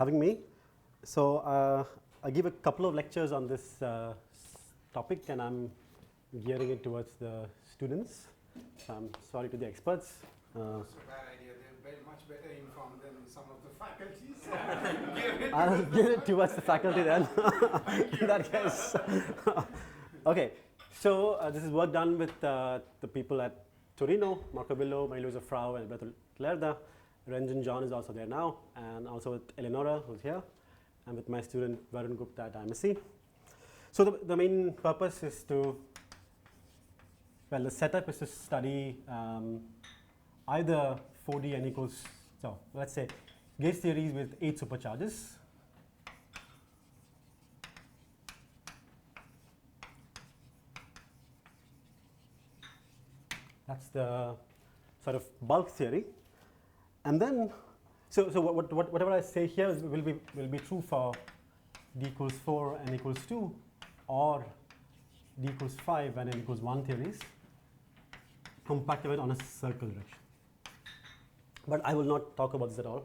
having me. So I give a couple of lectures on this topic, and I'm gearing it towards the students. So I'm sorry to the experts. It's a bad idea. They're very much better informed than some of the faculties. I'll give it towards the faculty then. In that case. Okay. So this is work done with the people at Torino, Marco Billo, Maria-Luisa Frau, and Alberto Lerda. Ranjan John is also there now, and also with Eleonora, who's here, and with my student Varun Gupta at IMSc. So the main purpose is to, well, the setup is to study either 4D n equals, so let's say gauge theories with 8 supercharges. That's the sort of bulk theory. And then, so whatever I say here will be true for d equals 4 and equals 2, or d equals 5 and n equals 1 theories, compacted on a circle direction. But I will not talk about this at all,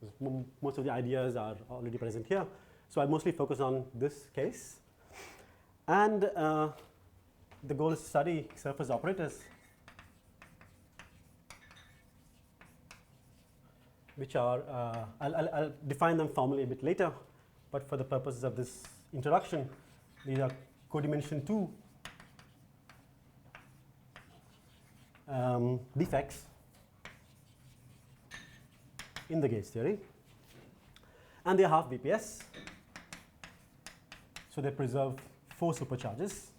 because most of the ideas are already present here. So I'll mostly focus on this case. And the goal is to study surface operators, which are, I'll define them formally a bit later, but for the purposes of this introduction, these are codimension 2 defects in the gauge theory, and they're half BPS, so they preserve 4 supercharges,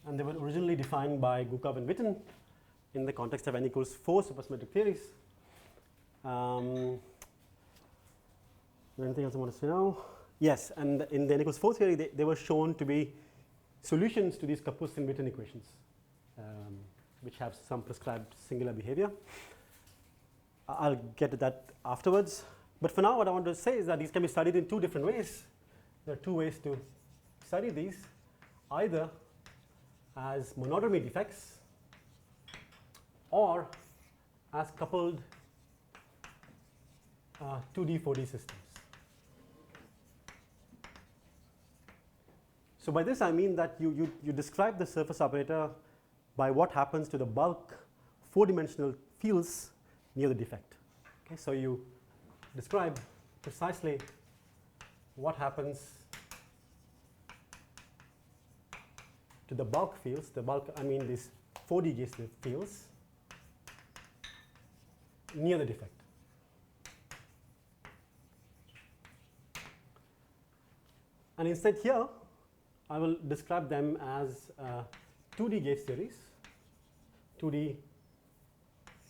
and they were originally defined by Gukov and Witten in the context of n equals 4 supersymmetric theories. Anything else I want to say now? Yes, and in the n equals 4 theory, they were shown to be solutions to these Kapus and Witten equations, which have some prescribed singular behavior. I'll get to that afterwards. But for now, what I want to say is that these can be studied in 2 different ways. There are 2 ways to study these, either as monodromy defects or as coupled 2D, 4D systems. So by this I mean that you describe the surface operator by what happens to the bulk 4-dimensional fields near the defect. Okay, so you describe precisely what happens to the bulk fields, the bulk, I mean these 4D gauge fields near the defect. And instead here, I will describe them as 2D gauge theories, 2D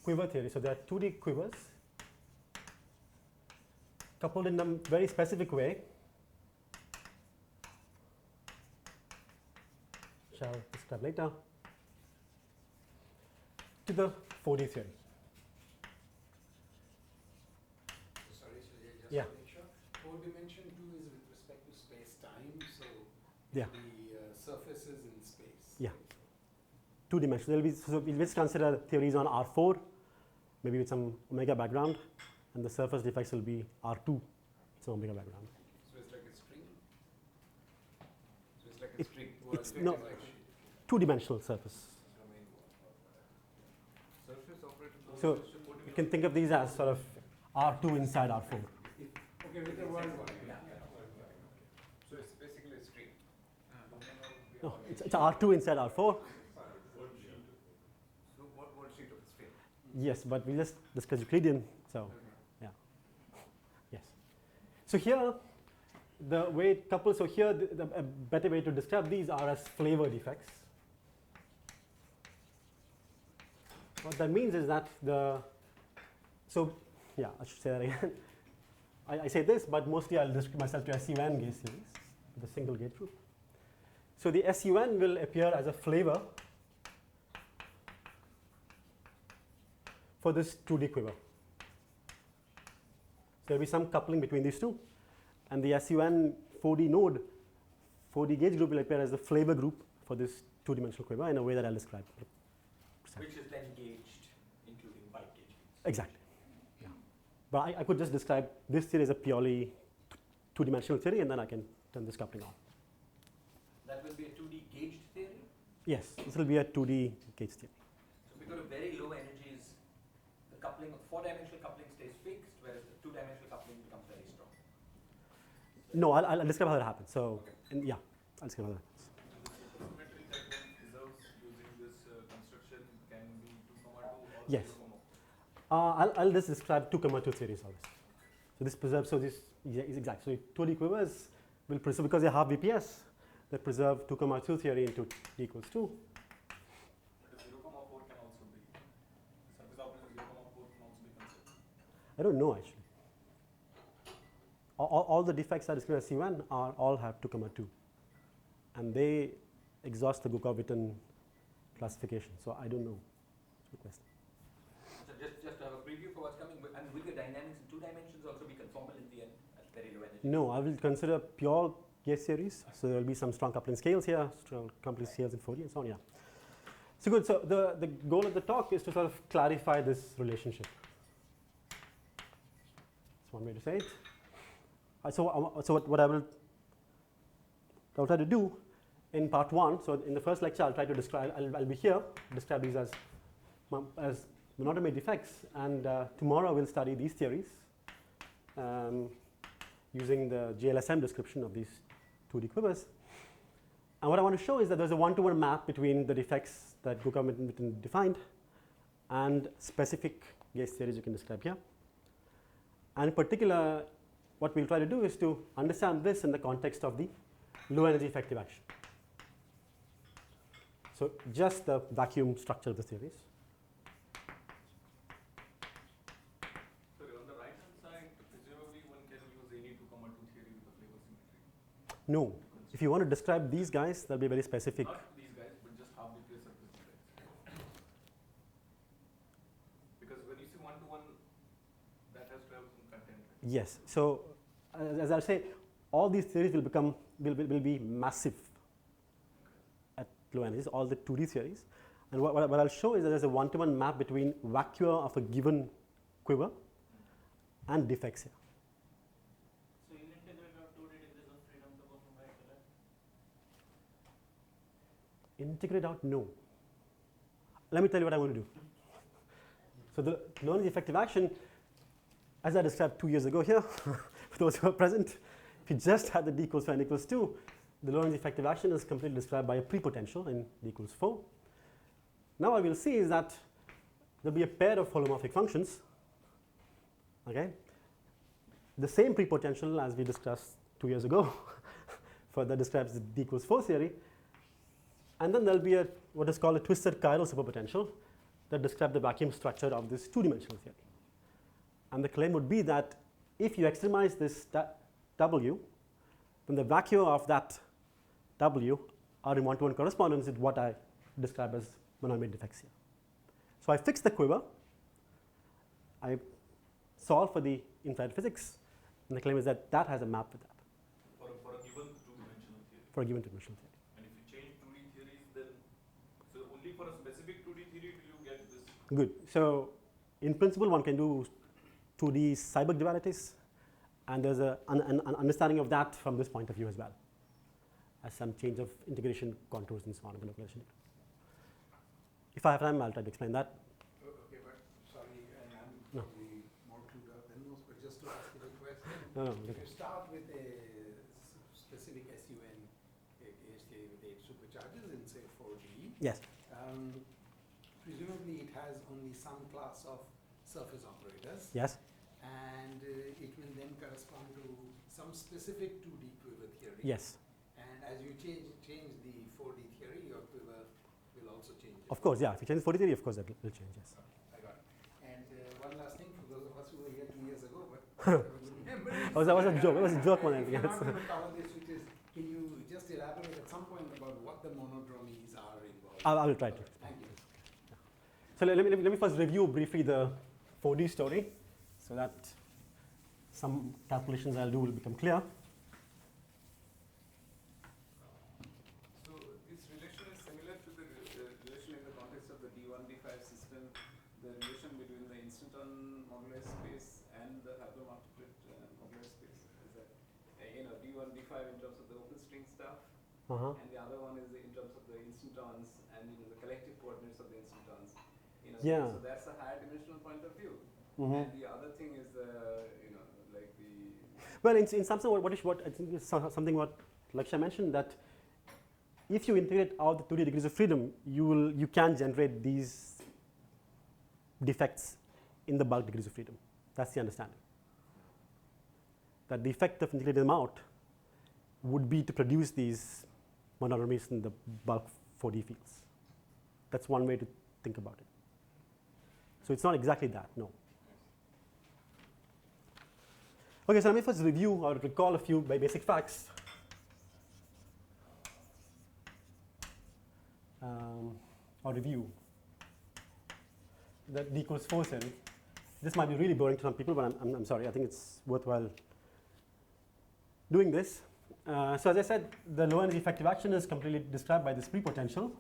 quiver theory. So there are 2D quivers coupled in a very specific way, which I'll describe later, to the 4D theory. Sorry, Sujay, just yeah. to make sure. 4-dimension 2 is with respect to space-time, so yeah. the surface is in space. Yeah. 2-dimensional. So we'll just consider theories on R4, maybe with some omega background, and the surface defects will be R2, some omega background. So it's like a string? So it's like a string? It's no, 2-dimensional surface. Surface operator. So you can think of these as sort of R2 inside R4. Okay, with the word. So it's basically a string. No, it's R2 inside R4. So what sheet of the string? Yes, but we just discussed Euclidean, so yeah. Yes. So here, the way it couples, so here a better way to describe these are as flavor defects. What that means is that so yeah, I should say that again. I say this, but mostly I'll describe myself to SUN gauge series with a single gauge group. So the SUN will appear as a flavor for this 2D quiver. So there will be some coupling between these two. And the SUN 4D node, 4D gauge group will appear as the flavor group for this 2-dimensional quiver in a way that I'll describe. Which is then gauged, including bulk gauge. Exactly. Yeah. But I could just describe this theory as a purely two-dimensional theory, and then I can turn this coupling on. That will be a 2D gauged theory? Yes, this will be a 2D gauge theory. So if we go to very low energies, the coupling, the 4-dimensional coupling stays fixed, whereas the 2-dimensional coupling becomes very strong. No, I'll describe how that happens. So, okay. yeah, I'll describe how that happens. Supersymmetric that one preserves using this construction can be 2, 2 or Yes. 0, I'll just describe 2, 2 theories of this. So this preserves, so this is exact. So 2D quivers will preserve, because they're half-BPS, they preserve 2, 2 theory into t equals 2. But 0, 4 can also be, surface operator 0, 4 can also be considered. I don't know actually. All the defects I described as C1 are all have 2, 2. And they exhaust the Gukov-Witten classification. So I don't know. It's a good question. So just to have a preview for what's coming, and will your dynamics in 2 dimensions also be conformal in the end at very low energy? No, I will consider pure gauge series. So there will be some strong coupling scales here, strong coupling scales in 4D and so on, yeah. So good, so the goal of the talk is to sort of clarify this relationship. That's one way to say it. So what I will try to do in part 1, so in the first lecture I'll try to describe, I'll be here, describe these as monatomic defects, and tomorrow we'll study these theories using the GLSM description of these 2D quivers. And what I want to show is that there's a one-to-one map between the defects that Gukov-Witten defined and specific gauge theories you can describe here. And in particular, what we'll try to do is to understand this in the context of the low energy effective action. So just the vacuum structure of the theories. Sorry, on the right hand side, presumably one can use any 2, 2 theory with the flavor symmetry. No. If you want to describe these guys, that'll be very specific. Not these guys, but just half-BPS surface defects. Because when you say 1 to 1, that has to have some content. Right? Yes. So as I'll say, all these theories will be massive at low energies, all the 2D theories. And what I'll show is that there's a one-to-one map between vacua of a given quiver and defects here. So you'll integrate out 2D degrees of freedom to go from right to left? Integrate out? No. Let me tell you what I want to do. So the low energy effective action, as I described 2 years ago here, for those who are present, if you just had the d equals 5 and equals 2, the low energy effective action is completely described by a prepotential in d equals 4. Now what we'll see is that there'll be a pair of holomorphic functions, okay? The same prepotential as we discussed 2 years ago for that describes the d equals 4 theory. And then there'll be a what is called a twisted chiral superpotential that describes the vacuum structure of this two-dimensional theory. And the claim would be that if you extremize this W, then the vacua of that W are in one-to-one correspondence with what I describe as monomic defects here. So I fix the quiver, I solve for the infrared physics, and the claim is that that has a map with that For a given 2-dimensional theory. for a given two-dimensional theory. And if you change 2D theories, then so only for a specific 2D theory do you get this? Good. So in principle, one can do 2D Seiberg dualities, and there's an understanding of that from this point of view as well, as some change of integration contours and so on in the localization. If I have time, I'll try to explain that. Okay, but sorry, and I'm No. probably more clued up than most, but just to ask you a question. No, If okay. you start with a specific SUN case theory with 8 supercharges in say 4D, Yes. presumably it has only some class of surface operators, Yes. and it will then correspond to some specific 2D quiver theory. Yes. And as you change the 4D theory, your quiver will also change. Of course, yeah. If you change the 40 theory, of course that will change. Yes. I got it. And one last thing for those of us who were here 2 years ago, but remember. That was a joke. It was a joke more than anything If you're else. not going to cover this, which is, can you just elaborate at some point about what the monodromies are involved? I will try to. Thank you. So let me first review briefly the 4D story, so that some calculations I'll do will become clear. So this relation is similar to the relation in the context of the D1, D5 system, the relation between the instanton moduli space and define the hypermarket modular space? Is that, D1, D5 in terms of the open string stuff, and the other one is in terms of the instantons and the collective coordinates of the instantons. Yeah. So that's a higher dimensional point of view. Mm-hmm. And the other thing is like the. Well, in some sense, what I think is something what Lakshya mentioned, that if you integrate out the 2D degrees of freedom, you can generate these defects in the bulk degrees of freedom. That's the understanding. That the effect of integrating them out would be to produce these monotomies in the bulk 4D fields. That's one way to think about it. So it's not exactly that, no. Okay, so let me first review or recall a few basic facts. Or review that D equals 4 cell. This might be really boring to some people, but I'm sorry. I think it's worthwhile doing this. So as I said, the low energy effective action is completely described by this pre-potential.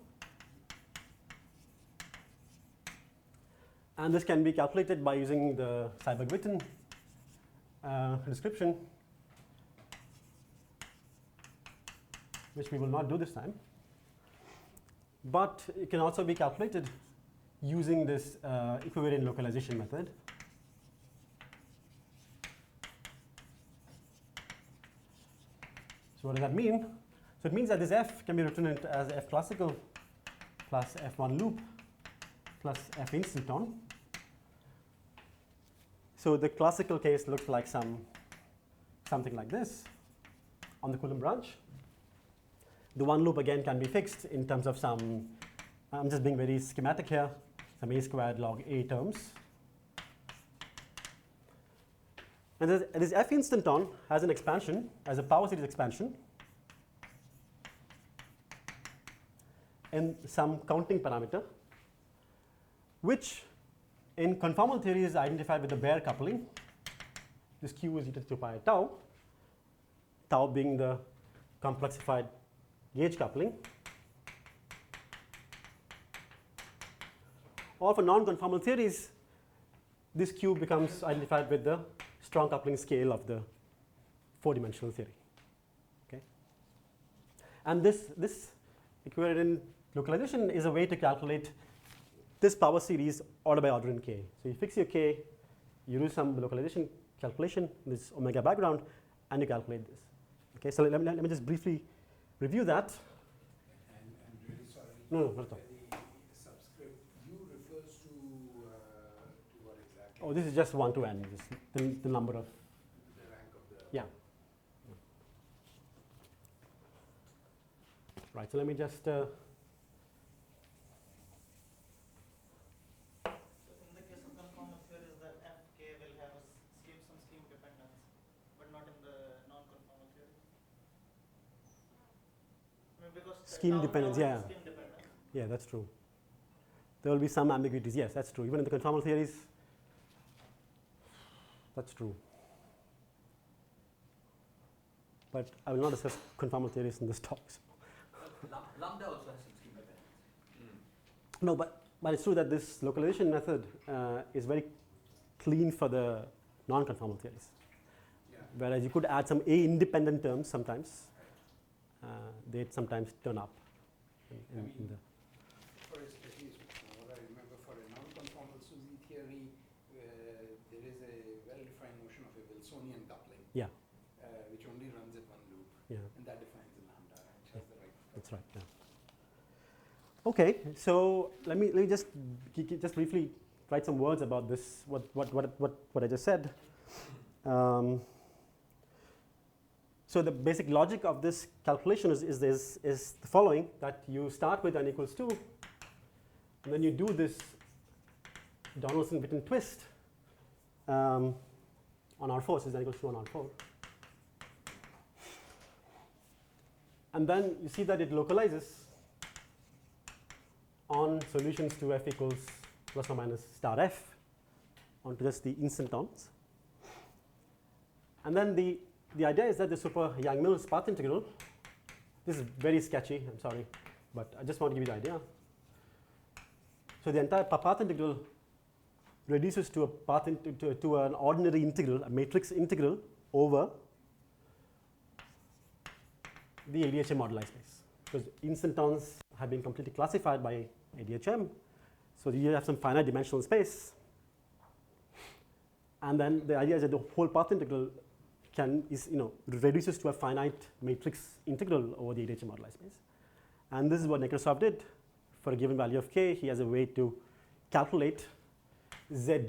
And this can be calculated by using the Seiberg-Witten description, which we will not do this time. But it can also be calculated using this equivariant localization method. So what does that mean? So it means that this f can be written as f classical plus f1 loop plus f instanton. So the classical case looks like something like this on the Coulomb branch. The one loop again can be fixed in terms of some, I'm just being very schematic here, some a squared log a terms. And this f instanton has an expansion, as a power series expansion, in some counting parameter, which in conformal theory is identified with the Baire coupling. This q is e to the 2 pi tau, tau being the complexified gauge coupling. Or for non-conformal theories, this q becomes identified with the strong coupling scale of the 4-dimensional theory. Okay? And this equivariant localization is a way to calculate this power series order by order in k. So you fix your k, you do some localization calculation, this omega background, and you calculate this. Okay, so let me just briefly review that. And I'm really sorry. No, not at all. The subscript U refers to what exactly? Oh, this is just 1 to n, just the number of. The rank of the. Yeah. Right, so let me just. So in the case of conformal theories, the fk will have some scheme dependence, but not in the non-conformal theory. I mean, because Scheme dependence, yeah. Scheme dependence. Yeah, that's true. There will be some ambiguities. Yes, that's true. Even in the conformal theories, that's true. But I will not discuss conformal theories in this talk. So. Lambda also has some scheme dependence. No, but it's true that this localization method is very clean for the non-conformal theories. Yeah. Whereas you could add some A-independent terms sometimes. They sometimes turn up in the. For at least what I remember for a non-conformal SUSY theory, there is a well-defined notion of a Wilsonian coupling. Yeah. Which only runs at one loop. Yeah. And that defines the lambda, right? That's the right. That's right. Yeah. Okay, so let me just briefly write some words about this. What I just said. So the basic logic of this calculation is the following: that you start with n equals 2, and then you do this Donaldson-Witten twist on R4, since n equals 2 on R4. And then you see that it localizes on solutions to f equals plus or minus star f onto just the instantons. And then the idea is that the super Yang-Mills path integral, this is very sketchy, I'm sorry, but I just want to give you the idea. So the entire path integral reduces to a path to an ordinary integral, a matrix integral over the ADHM moduli space, because instantons have been completely classified by ADHM. So you have some finite dimensional space, and then the idea is that the whole path integral reduces to a finite matrix integral over the ADHM moduli space. And this is what Nekrasov did. For a given value of k, he has a way to calculate z,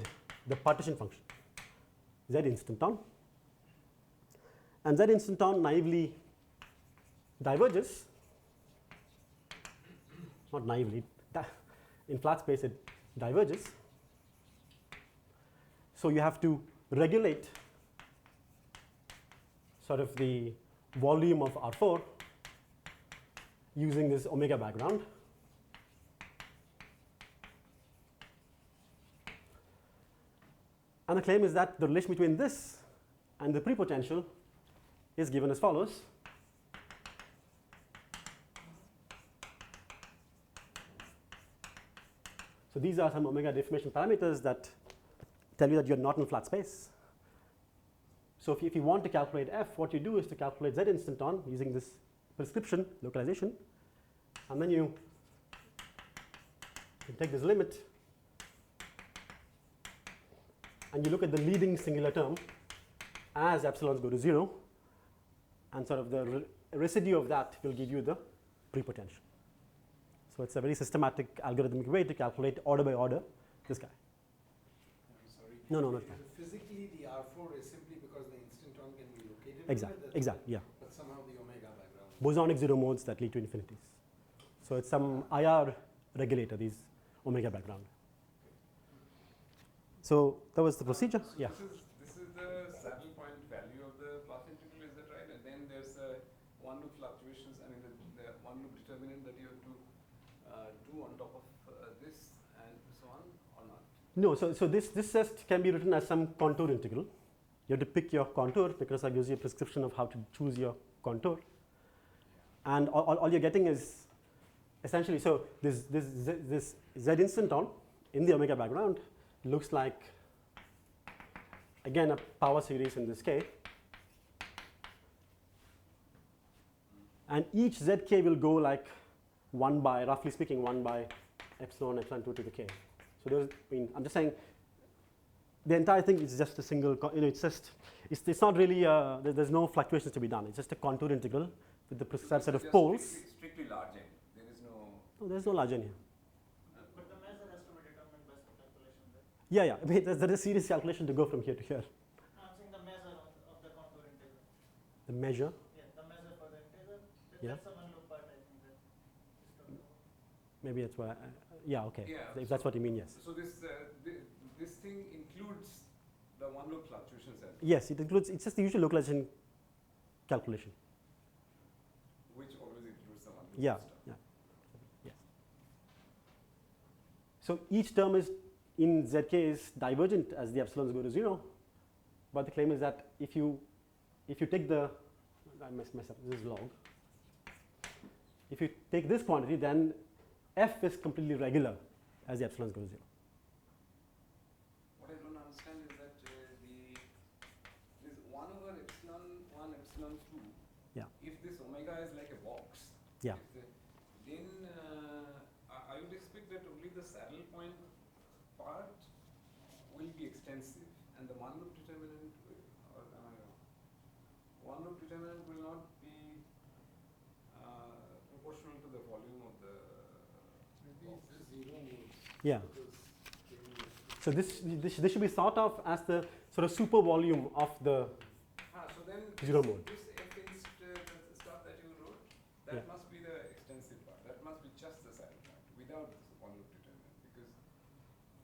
the partition function, z instanton. And z instanton naively diverges, not naively, in flat space it diverges. So you have to regulate sort of the volume of R4 using this omega background. And the claim is that the relation between this and the prepotential is given as follows. So these are some omega deformation parameters that tell you that you're not in flat space. So if you want to calculate f, what you do is to calculate z instanton using this prescription, localization, and then you take this limit and you look at the leading singular term as epsilons go to 0, and sort of the residue of that will give you the prepotential. So it's a very systematic algorithmic way to calculate order by order this guy. I'm sorry. No, not fine. Physically, the R4 is simply because the instanton can be located. Exactly, yeah. But somehow the omega background. Bosonic zero modes that lead to infinities. So it's some IR regulator, these omega background. So that was the procedure. So Yeah. This is the saddle point value of the path integral, is that right? And then there's one loop fluctuations, I mean the one loop determinant that you have to do on top of this and so on, or not? No, so this just can be written as some contour integral. You have to pick your contour because that gives you a prescription of how to choose your contour. And all you're getting is essentially, so this z instanton in the omega background looks like, again, a power series in this k. And each zk will go like 1 by, roughly speaking, 1 by epsilon 2 to the k. So there's, I'm just saying, the entire thing is just a single, it's not really, there's no fluctuations to be done. It's just a contour integral with the prescribed set of poles. Strictly large n. There is no. No, there's no large n here. But the measure has to be determined by some calculation, right? Yeah. I mean, there's a serious calculation to go from here to here. I'm saying the measure of the contour integral. The measure. Yeah, the measure for the integral. Yeah. That's the one loop part, I think, that is talking about. Maybe that's why. Yeah. Okay. Yeah, If that's what you mean, yes. So this thing includes the one loop fluctuations then, Yes, it includes. It's just the usual localization calculation. which always includes the one loop Yeah. stuff. Yeah. Yes. So each term is in zk is divergent as the epsilons go to 0, but the claim is that if you take the, I mess up, this is log. If you take this quantity, then f is completely regular as the epsilons go to 0. What I don't understand is that this 1 over epsilon 1, epsilon 2, Yeah. if this omega is like a box, Yeah. then I would expect that only the saddle point part will be extensive, and the one loop determinant, or one loop determinant will not be proportional to the volume of the Maybe box. it's the 0 modes. Yeah. Because So this should be thought of as the sort of super volume of the So then zero mode. this f-inst stuff that you wrote, that Yeah. must be the extensive part. That must be just the saddle part without this one loop determinant, because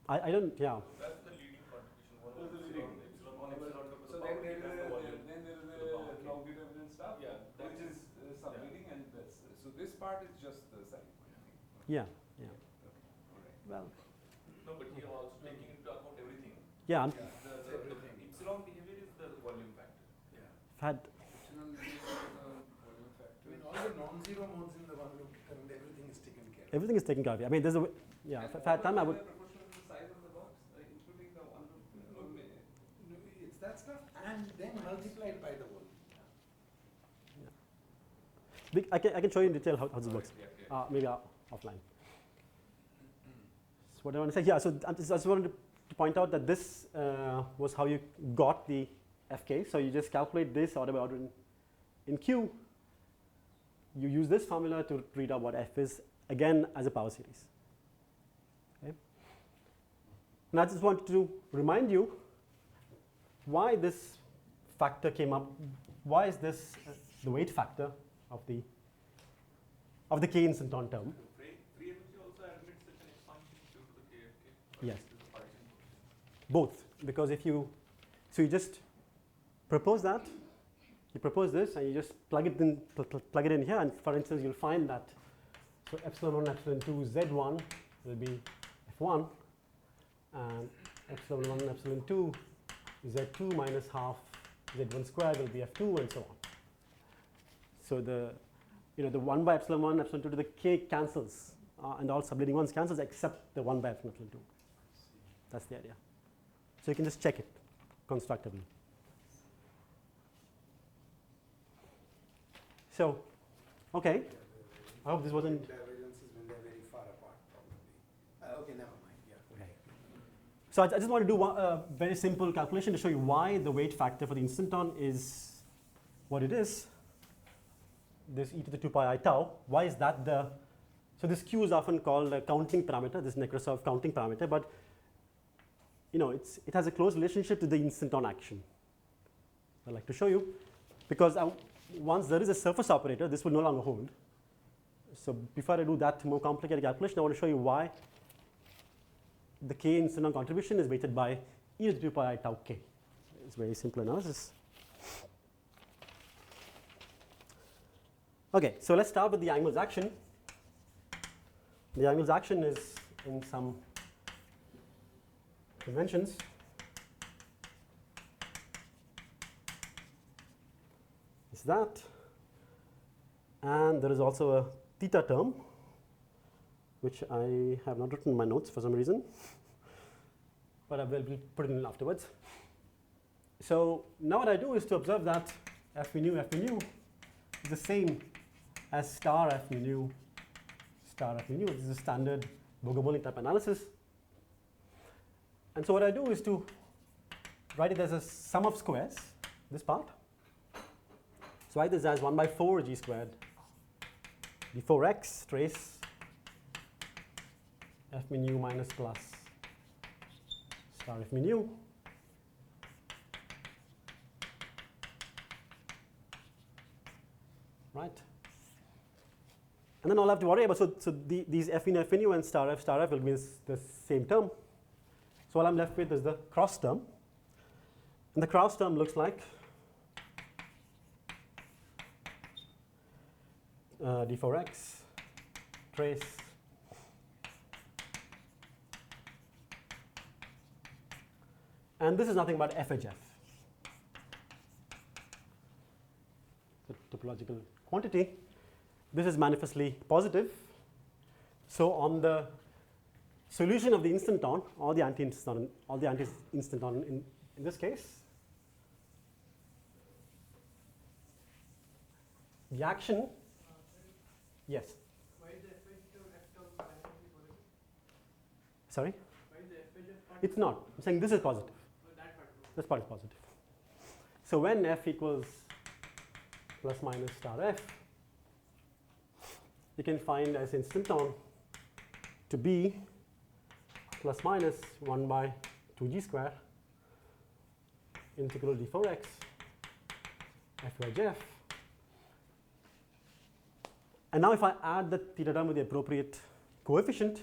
I don't, yeah. That's the leading contribution. One That's of the epsilon, leading. epsilon 1, epsilon 2 to so the then power there k, is that's the volume. a log determinant stuff, Yeah, that which is subleading, and that's so this part is just the saddle point. Yeah. Okay, all right. Well, No, but here also taking into account everything. yeah. The epsilon behavior is the volume factor. I've had, Epsilon is the volume I factor. mean, all the non-zero modes in the one loop determinant, everything is taken care of. everything is taken care of. I mean, there's a, yeah, if I had time, I would. Proportional to the size of the box, including the and then multiplied by the volume. I can show you in detail how this works. Yeah, yeah. Maybe offline. So what I want to say, yeah, so I just wanted to point out that this was how you got the Fk. So you just calculate this order by order in Q. You use this formula to read out what F is, again, as a power series. Okay. And I just wanted to remind you why this factor came up. Why is this the weight factor of the K instanton term? Free energy also admits such an expansion due to the KFK? Yes. This is the partition function. Both, because if you, so you just propose that, you propose this, and you just plug it in here, and for instance, you'll find that so epsilon 1, epsilon 2, z1 will be f1, and epsilon 1, epsilon 2, z2 minus half z1 squared will be f2, and so on. So the the 1 by epsilon 1, epsilon 2 to the k cancels, and all subleading ones cancels except the 1 by epsilon 2. That's the idea. So you can just check it constructively. So, okay. I hope this wasn't. Divergences when they're very far apart, probably. Okay, never mind. Yeah. Okay. So I just want to do a very simple calculation to show you why the weight factor for the instanton is what it is. This e to the 2 pi I tau. Why is that the? So this Q is often called a counting parameter. This Nekrasov counting parameter, but it has a close relationship to the instanton action. I'd like to show you, because once there is a surface operator, this will no longer hold. So before I do that more complicated calculation, I want to show you why the K instanton contribution is weighted by e to the 2 pi I tau K. It's very simple analysis. Okay, so let's start with the Young's action. The Young's action is in some conventions. Is that, and there is also a theta term, which I have not written in my notes for some reason, but I will put it in afterwards. So now what I do is to observe that F mu is the same as star F mu. This is a standard Bogomolny type analysis. And so what I do is to write it as a sum of squares, this part. So write this as 1 by 4 g squared d4x trace F mu minus plus star F mu. Right? And then all I have to worry about, so these F nu and star F will be the same term. So all I'm left with is the cross term. And the cross term looks like d4x trace and this is nothing but f edge f, the topological quantity. This is manifestly positive. So on the solution of the instanton or the anti-instanton, in this case, the action, yes. Why is the f edge of f term manifestly positive? Sorry? Why is the f edge of part? It's not. I'm saying this is positive. Oh, that part. This part is positive. So when f equals plus minus star f, you can find as instanton to be plus minus 1 by 2g square integral d4x f wedge f. And now if I add the theta term with the appropriate coefficient,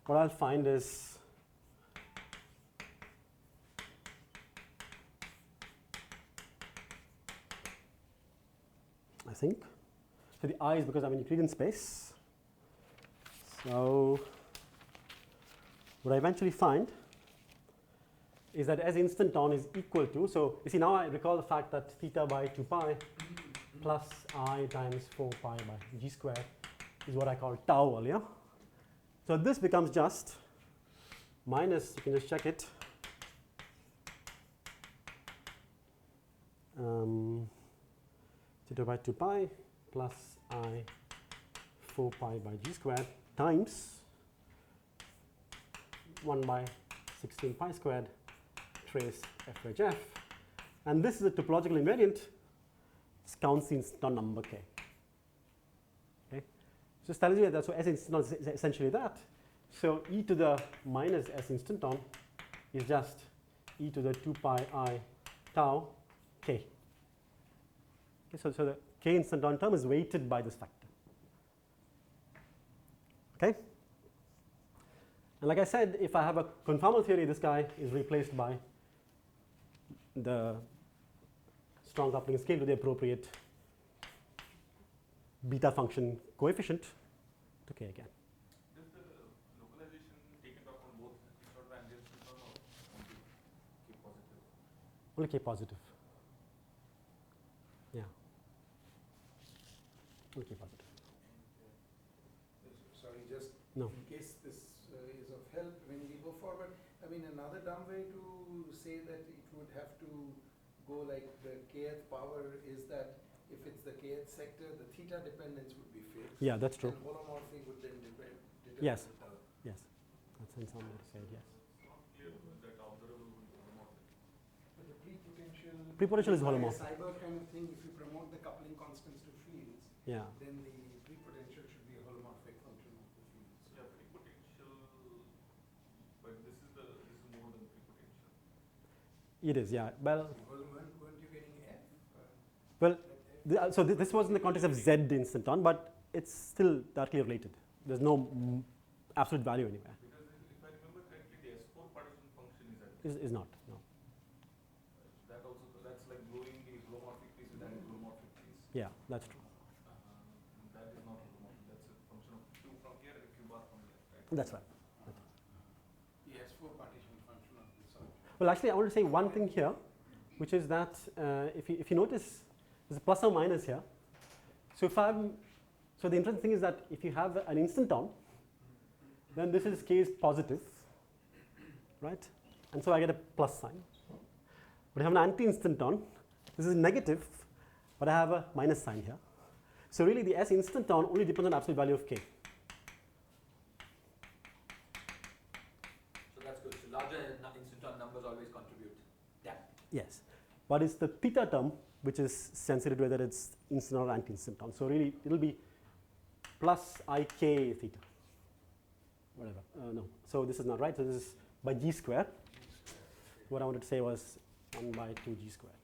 what I'll find is I think. So the I is because I'm in Euclidean space. So what I eventually find is that as instanton is equal to, so you see now I recall the fact that theta by 2 pi plus I times 4 pi by g square is what I call tau earlier. So this becomes just minus, you can just check it, theta by 2 pi plus I 4 pi by g squared times 1 by 16 pi squared trace f wedge f. And this is a topological invariant. This counts the instanton number k. Okay. So this tells you that, so S instanton is essentially that. So e to the minus S instanton is just e to the 2 pi I tau k. Okay, so the k instanton term is weighted by this factor. Okay? And like I said, if I have a conformal theory, this guy is replaced by the strong coupling scale to the appropriate beta function coefficient to k again. Does the localization take into account both short and instanton or only k positive? Only k positive. Yeah. Only k positive. Sorry, just No. in case this is of help when we go forward. I mean, another dumb way to say that it would have to go like the kth power is that if it's the kth sector, the theta dependence would be fixed. Yeah, that's true. And holomorphic would then determine Yes. the tau. Yes. That's in some way to say it, yes. It's not clear that observable will be homomorphic. But the pre-potential. Pre-potential is like a holomorphic. cyber kind of thing, if you promote the coupling constants to fields, Yeah. then the pre-potential should be a holomorphic function of the fields. Yeah, pre-potential, but this is more than pre-potential. It is, yeah. Well, Weren't you getting F? Well, At F? so this was in the context of Z instanton, but it's still directly related. There's no absolute value anywhere. Because if I remember correctly, the S4 partition function is at Is not, no. that also, that's like blowing the holomorphic piece with an holomorphic piece. Yeah, that's true. That is not holomorphic. That's a function of Q from here and Q bar from here, right? That's right. The S4 partition function of this sort. Well, actually, I want to say one thing here, which is that if you notice, there's a plus or minus here. So so the interesting thing is that if you have an instanton, then this is k is positive, right? And so I get a plus sign. But I have an anti-instanton. This is negative, but I have a minus sign here. So really, the S instanton only depends on absolute value of k. So that's good. So larger instanton numbers always contribute. Yeah. Yes, but it's the theta term which is sensitive to whether it's instant or anti-instanton. So really, it'll be plus ik theta, whatever. No, so this is not right. So this is by g square. What I wanted to say was 1 by 2g squared.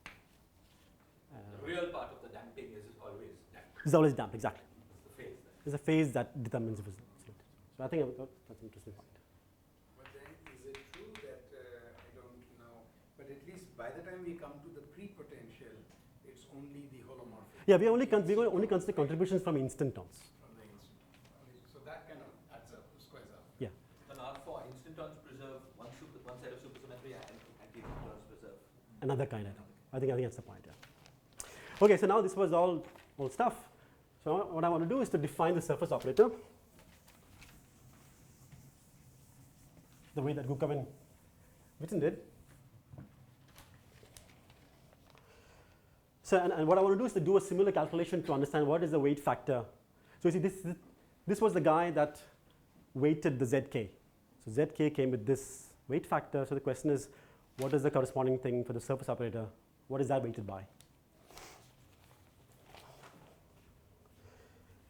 The real part of the damping is always damped. It's always damped, exactly. It's the phase. There's a phase that determines if it's absolute. So I think that's an interesting point. But then is it true that, I don't know, but at least by the time we come to the pre-potential, it's only the holomorphic. Yeah, we only consider contributions from instantons. From the instant. So that kind of adds up, squares up. Yeah. So now for instantons preserve one set of supersymmetry and anti-instantons preserve. Another kind, I think that's the point. Yeah. Okay, so now this was all stuff. So what I want to do is to define the surface operator the way that Gukov and Witten did. So and what I want to do is to do a similar calculation to understand what is the weight factor. So you see this was the guy that weighted the ZK. So ZK came with this weight factor. So the question is, what is the corresponding thing for the surface operator? What is that weighted by?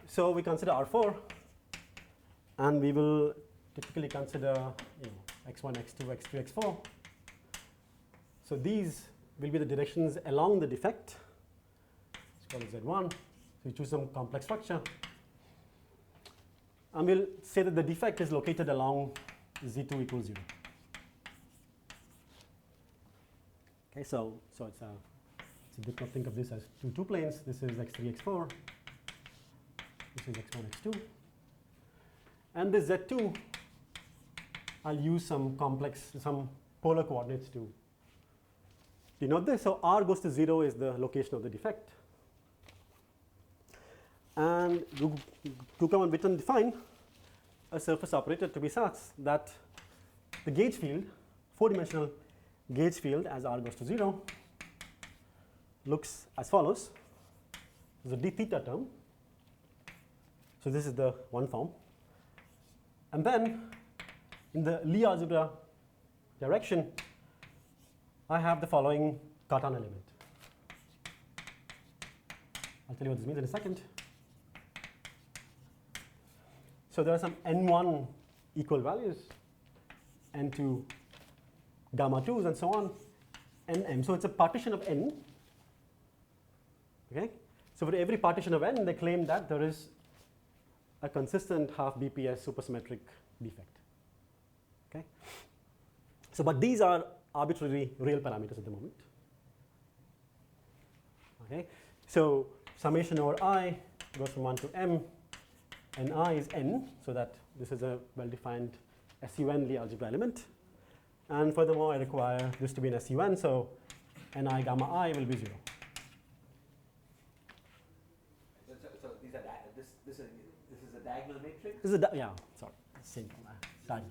So we consider R4, and we will typically consider x1, x2, x3, x4. So these will be the directions along the defect. Let's call it Z1. So we choose some complex structure. And we'll say that the defect is located along Z2 equals 0. Okay, so it's a bit of think of this as two planes. This is x3, x4. This is x1, x2. And this Z2, I'll use some polar coordinates to denote this. So R goes to 0 is the location of the defect. And Coulomb and Witten define a surface operator to be such that the gauge field, 4-dimensional gauge field as R goes to 0, looks as follows. There's a d theta term. So this is the one form. And then in the Lie algebra direction, I have the following Cartan element. I'll tell you what this means in a second. So there are some n1 equal values, n2 gamma 2s and so on, nm. So it's a partition of n. Okay? So for every partition of n, they claim that there is a consistent half-BPS supersymmetric defect. Okay? So, but these are arbitrary real parameters at the moment. Okay? So summation over I goes from 1 to m, and I is n, so that this is a well-defined SUN Lie algebra element. And furthermore, I require this to be an SUN, so ni gamma I will be 0. So these are this is a diagonal matrix. This is a yeah, sorry, same diagonal.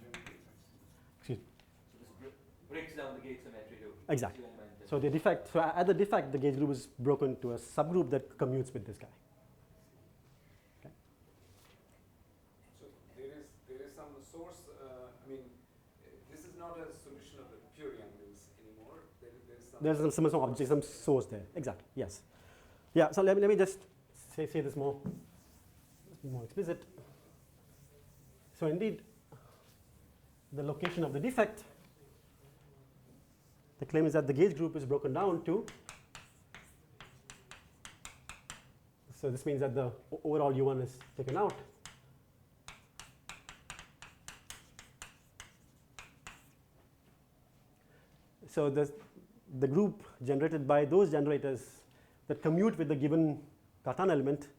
Excuse me. So this breaks down the gauge symmetry to Exactly. SUN minus So the defect. So at the defect, the gauge group is broken to a subgroup that commutes with this guy. Okay. So there is some source. I mean, this is not a solution of the pure angles anymore. There is some. There's some object, some source there. Exactly. Yes. Yeah. So let me just say this more explicit. So indeed, the location of the defect. The claim is that the gauge group is broken down to. So this means that the overall U1 is taken out. So the group generated by those generators that commute with the given Cartan element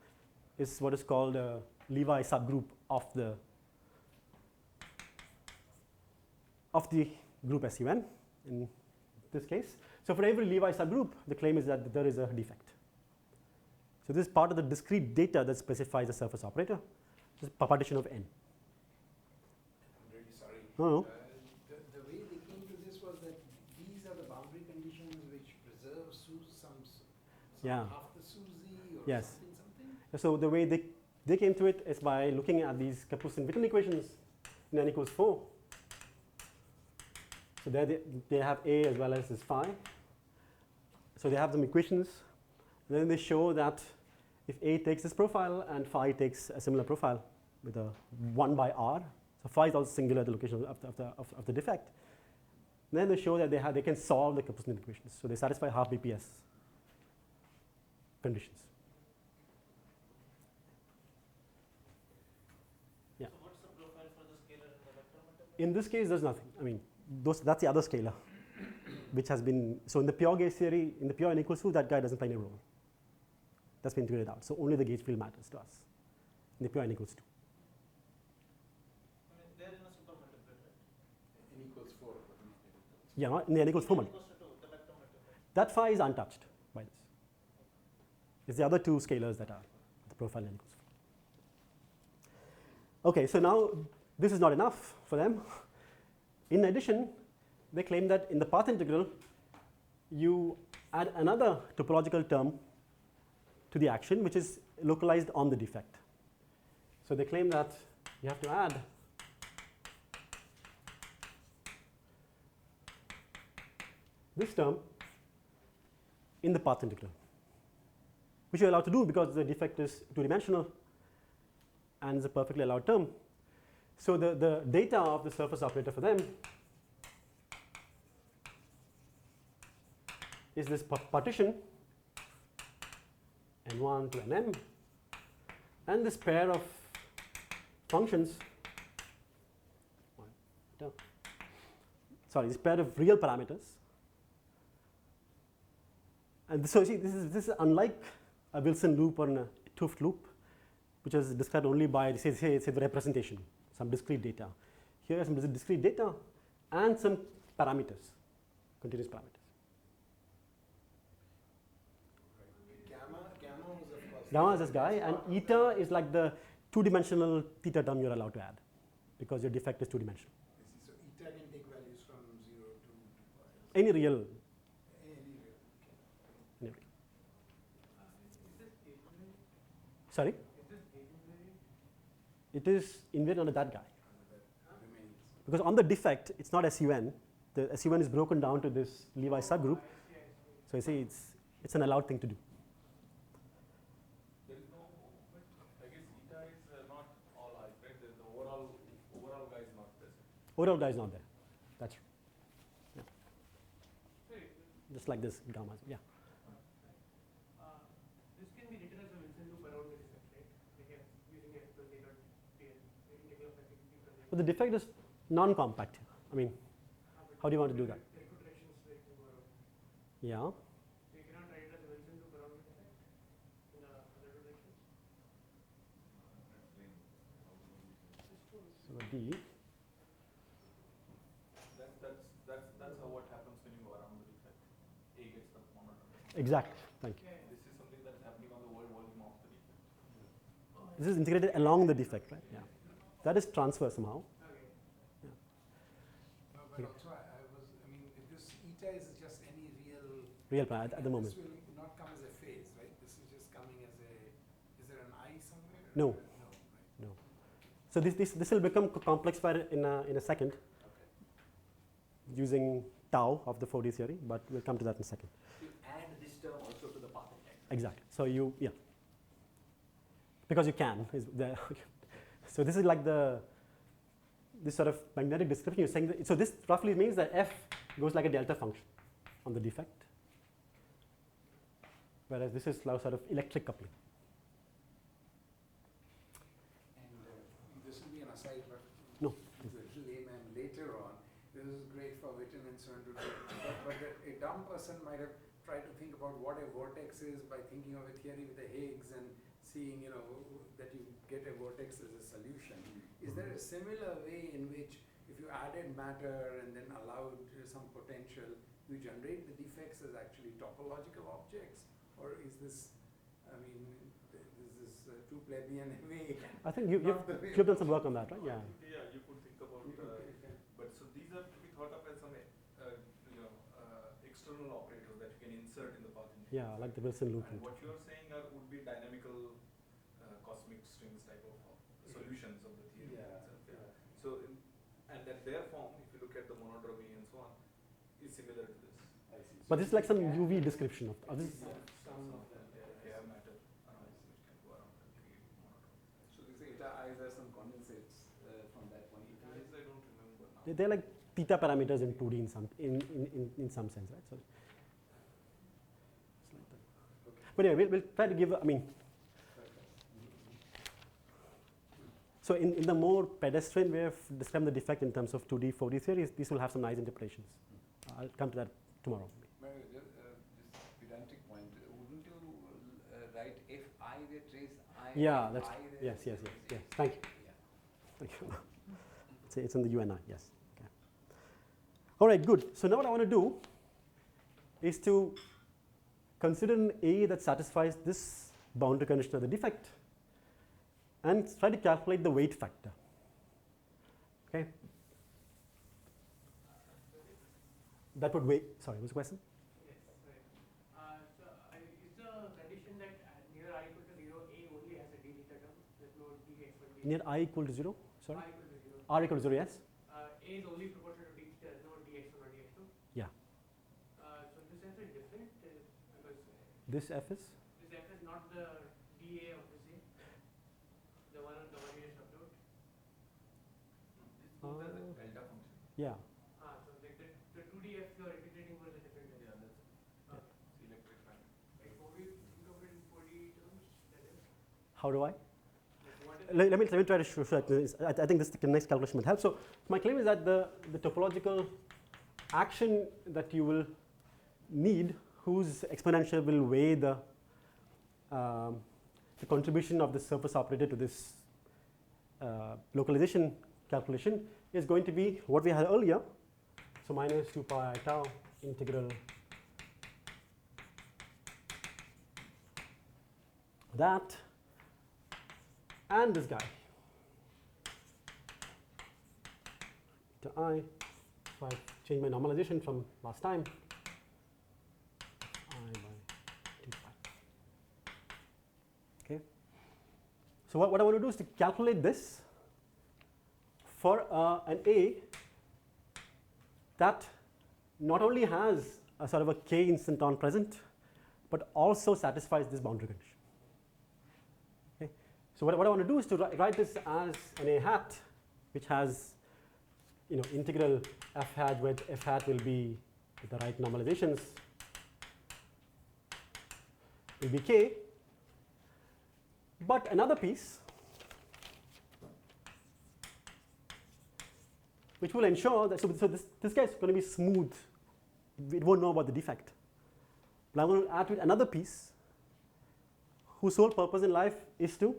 is what is called a Levi subgroup of the group SUN in this case. So for every Levi subgroup, the claim is that there is a defect. So this is part of the discrete data that specifies the surface operator. This is partition of n. I'm really sorry. No. The way they came to this was that these are the boundary conditions which preserve some Yeah. half the SUSY or Yes. something. So the way they came to it is by looking at these Kapustin-Witten equations in n equals 4. So there they have A as well as this phi. So they have some equations. And then they show that if A takes this profile and phi takes a similar profile with a 1 by r, so phi is also singular at the location of the defect. Then they show that they can solve the Kapustin equations. So they satisfy half-BPS conditions. Yeah. So what's the profile for the scalar in the vector multiplier? In this case, there's nothing. I mean, that's the other scalar, which has been, so in the pure gauge theory, in the pure n equals 2, that guy doesn't play any role. That's been figured out. So only the gauge field matters to us in the pure n equals 2. I mean, they're in a super multiplier, right? N equals 4. Yeah, in the n equals 4 N multiplier. equals to 2, the vector multiplier. That phi is untouched by this. It's the other two scalars that are the profile n equals 4. Okay, so now this is not enough for them. In addition, they claim that in the path integral, you add another topological term to the action, which is localized on the defect. So they claim that you have to add this term in the path integral, which you're allowed to do because the defect is two-dimensional and is a perfectly allowed term. So the data of the surface operator for them is this partition n1 to nm and this pair of functions, sorry, this pair of real parameters. And so see, this is unlike a Wilson loop or a 't Hooft loop, which is described only by say the representation, some discrete data. Here are some discrete data and some parameters, continuous parameters. Gamma is this guy, and eta is like the two-dimensional theta term you're allowed to add, because your defect is two-dimensional. So eta can take values from 0 to pi. Any real. Any real. Okay. Any real. Sorry? It is invariant under that guy. Because on the defect, it's not SUN. The SUN is broken down to this Levi subgroup. So you see, it's an allowed thing to do. There is no, but I guess eta is not all I, right? The overall guy is not present. Overall guy is not there. That's true. Yeah. Just like this gamma. Yeah. This can be written as a Wilson loop around the defect, right? Like using F plus A dot PL, integral of F plus A. But the defect is non-compact. I mean, how do you want to do that? There are two directions where it can go around. Yeah. So you cannot write it as a Wilson loop around the defect in the other two directions. So D. That's how what happens when you go around the defect. A gets the monodromy. Exactly. Thank you. This is something that's happening on the whole volume of the defect. This is integrated along the defect, right? Yeah. That is transfer somehow. But also, I mean, this eta is just any Real plan at the moment. This will not come as a phase, right? This is just coming as a, is there an I somewhere? No. No, right. No. So this will become complexified in a second using tau of the 4D theory, but we'll come to that in a second. You add this term also to the path integral. Exactly. So yeah. Because you can. So this is like this sort of magnetic description. You're saying that, so this roughly means that F goes like a delta function on the defect, whereas this is sort of electric coupling. And this will be an aside, but No. the layman later on, this is great for Witten and so on to do. But a dumb person might have tried to think about what a vortex is by thinking of a theory with the Higgs and seeing, that you get a vortex as a solution. Is there a similar way in which if you added matter and then allowed some potential, you generate the defects as actually topological objects? Or is this, I mean, is this too plebeian a way? I think you've done some work on that, right? Yeah. Yeah, you could think about, but so these are to be thought of as some, external operators that you can insert in the path integral. Yeah, like the Wilson loop. And what you are saying would be dynamical cosmic strings type of solutions of the theory itself. Yeah. So, and that their form, if you look at the monodromy and so on, is similar to this. But this is like some UV description of this. Some of them, They have matter around which can go around and create monodromy. So these eta i's are some condensates from that point. I don't remember now. They're like theta parameters in 2D in some sense, right? So it's like that. Okay. But yeah, we'll try to give. So in the more pedestrian way of describing the defect in terms of 2D, 4D theories, these will have some nice interpretations. I'll come to that tomorrow. Just pedantic point. Wouldn't you write if I were trace I? Yeah, that's yes. Thank you. Thank you. It's in the UNI. Yes. Okay. All right. Good. So now what I want to do is to consider an A that satisfies this boundary condition of the defect, and try to calculate the weight factor. Okay. That would weigh. Sorry, what's the question? Yes, right. So is the condition that near I equal to 0, A only has a d theta term? There's no dx or d. Near I equal to 0? Sorry? I equal to 0. R equal to 0, yes? A is only proportional to d theta, there's no dx1 or dx2. Yeah. So this f is different because This F is? this f is not the dA of this A, the one you just upload. This goes as a delta function. Yeah. So like the 2df you are integrating over the different Yeah, delta. that's it's electric magnet. Like how do you think of it in 4D terms? That is, How do I? like what is Let me try to show this. I think this next calculation might help. So my claim is that the topological action that you will need, whose exponential will weigh the contribution of the surface operator to this localization calculation, is going to be what we had earlier. So minus 2 pi tau integral that and this guy. To I, if I change my normalization from last time, I by 2 pi. Okay. So what I want to do is to calculate this for an A that not only has a sort of a k instanton present, but also satisfies this boundary condition. Okay. So what I want to do is to write this as an A hat, which has, you know, integral f hat, where f hat will be with the right normalizations will be k. But another piece which will ensure that, so this guy is going to be smooth. It won't know about the defect. But I'm going to add to it another piece whose sole purpose in life is to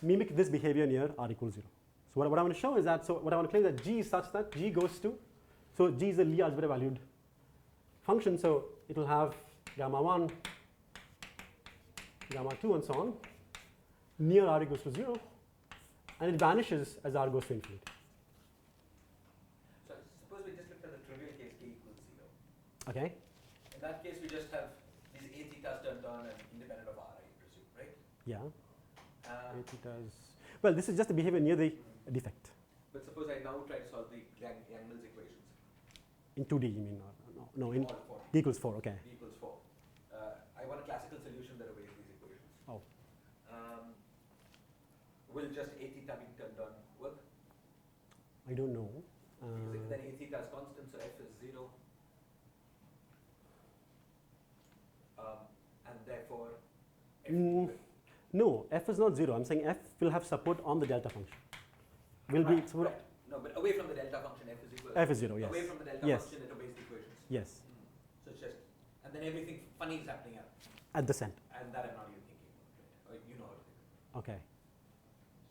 mimic this behavior near r equals 0. So what I want to show is that, so what I want to claim is that G is such that G goes to, so G is a Lie algebra valued function, so it will have gamma 1, gamma 2 and so on near r equals to 0, and it vanishes as r goes to infinity. So suppose we just looked at the trivial case k equals 0. Okay? In that case, we just have these A thetas turned on and independent of r, I presume, right? Yeah. Uh, A theta's, well, this is just the behavior near the defect. But suppose I now try to solve the Yang-Mills equations. In 2D, you mean? No, in All four. d equals 4, okay. D equals 4. I want a classical solution that obeys these equations. Oh. Will just A theta being turned on work? I don't know. Because then A theta is constant, so f is 0. And therefore, f will No, f is not 0. I'm saying f will have support on the delta function. Will be support. right. No, but away from the delta function, f is equal. F is 0, yes. Away from the delta Yes. function, it obeys the equations. Yes, So it's just, and then everything funny is happening at the center. and that I'm not even thinking about, right? Or you know how to think. Okay.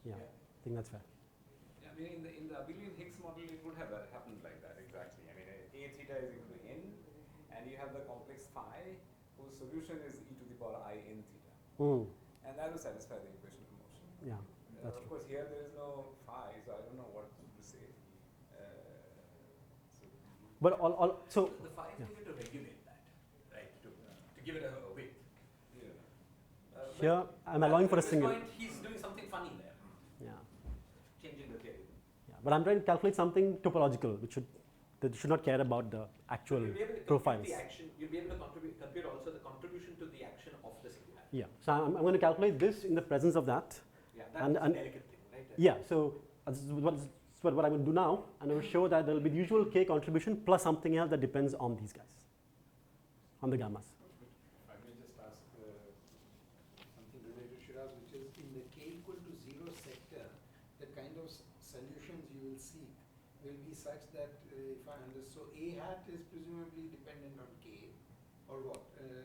Yeah, Yeah. I think that's fair. Yeah, I mean, in the abelian Higgs model, it would have happened like that exactly. I mean, A theta is equal to n, and you have the complex phi whose solution is e to the power I n theta, and that will satisfy the equation of motion. Yeah, that's Of true. course, here there is no phi, so I don't know what to say. But so The phi is yeah. needed to regulate that, right? To give it a width. But here I'm allowing for a at this single. point, he's doing something funny there, Yeah, changing the theory. yeah. But I'm trying to calculate something topological, which should not care about the actual You'll be able to compute profiles. the action. You'll be able to compute also the contribution to the action of the singular. Yeah. So I'm going to calculate this in the presence of that. Yeah, And- that's and- a delicate thing, right? Yeah. So this is what I'm going to do now, and I will show that there will be the usual k contribution plus something else that depends on these guys, on the gammas. If I may just ask something related to Shiraz, which is in the k equal to 0 sector, the kind of solutions you will seek will be such that, if I understand, so A hat is presumably dependent on k, or what?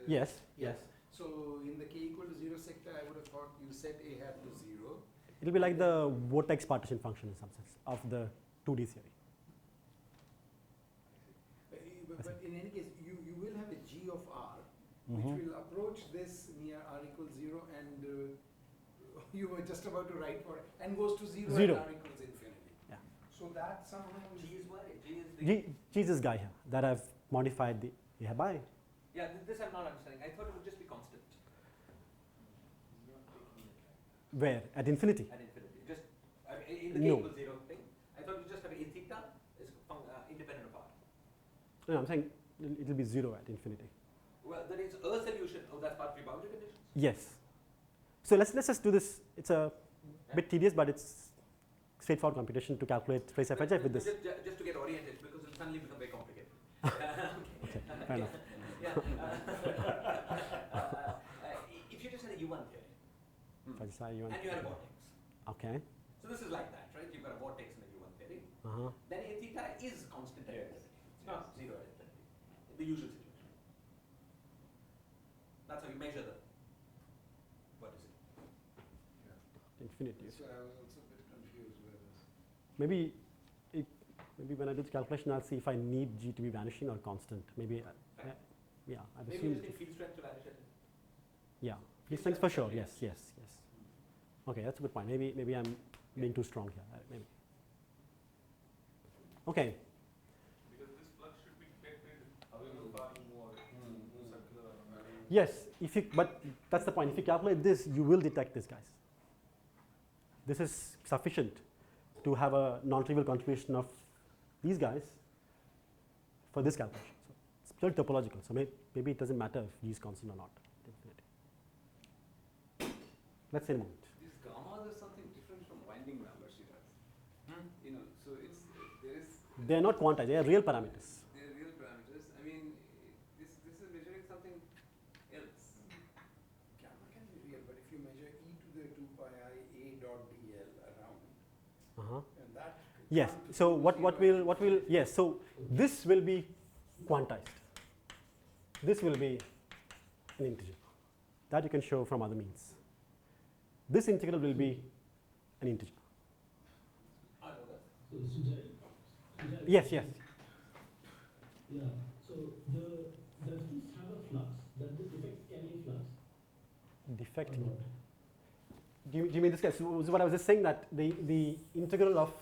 Yes. Yes. So in the k equal to 0 sector, I would have thought you set A hat to 0. It'll be like the vortex partition function in some sense of the 2D theory. But in any case, you will have a g of r, Mhm. which will approach this near r equals 0, and you were just about to write for it, and goes to 0 Zero. at r equals infinity. Yeah. So that somehow is G is why? G is the. G is this guy here that I've modified the by. Yeah, this I'm not understanding. I thought it would just be constant Where? At infinity. at infinity. Just in the k No. equals 0 thing. I thought you just have A theta is independent of r. No, I'm saying it'll be 0 at infinity. Well, there is a solution. Oh, that's part of the boundary conditions. Yes. So let's just do this. It's a bit tedious, but it's straightforward computation to calculate trace FHF with this. Just to get oriented, because it'll suddenly become very complicated. Okay, fair enough. Yeah. If you just had a U1 theory If I decide you want- and you had a vortex, Okay. so this is like that, right? You've got a vortex in the U1 theory. Uh-huh. Then A theta is constant at infinity. It's not 0 at infinity. The usual situation. That's how you measure the. What is it? Infinity. So I was also a bit confused with this. Maybe when I do the calculation, I'll see if I need G to be vanishing or constant. Maybe, yeah, I've Maybe you assumed. just need field strength to vanish it. Yeah, these things for sure. Yes, yes, yes. Okay, that's a good point. Maybe I'm being too strong here. Maybe. Okay. Because this flux should be detected however far you move circular. Yes, but that's the point. If you calculate this, you will detect this, guys. This is sufficient to have a non-trivial contribution of these guys for this calculation. So it's purely topological. So maybe it doesn't matter if G is constant or not. Definitely. Let's say in a moment. These gammas are something different from winding numbers she does. You know, so there is. They're not quantized. They are real parameters. They are real parameters. I mean, this is measuring something else. Gamma can be real, but if you measure e to the 2 pi I a dot dl around, and that Yes. So what will yes. So this will be quantized. This will be an integer. That you can show from other means. This integral will be an integer. So Sujay, Yes. Yes. yeah. So does this have a flux? Does this defect carry a flux? Defect. Or not? Do you mean this guy? So what I was just saying, that the integral of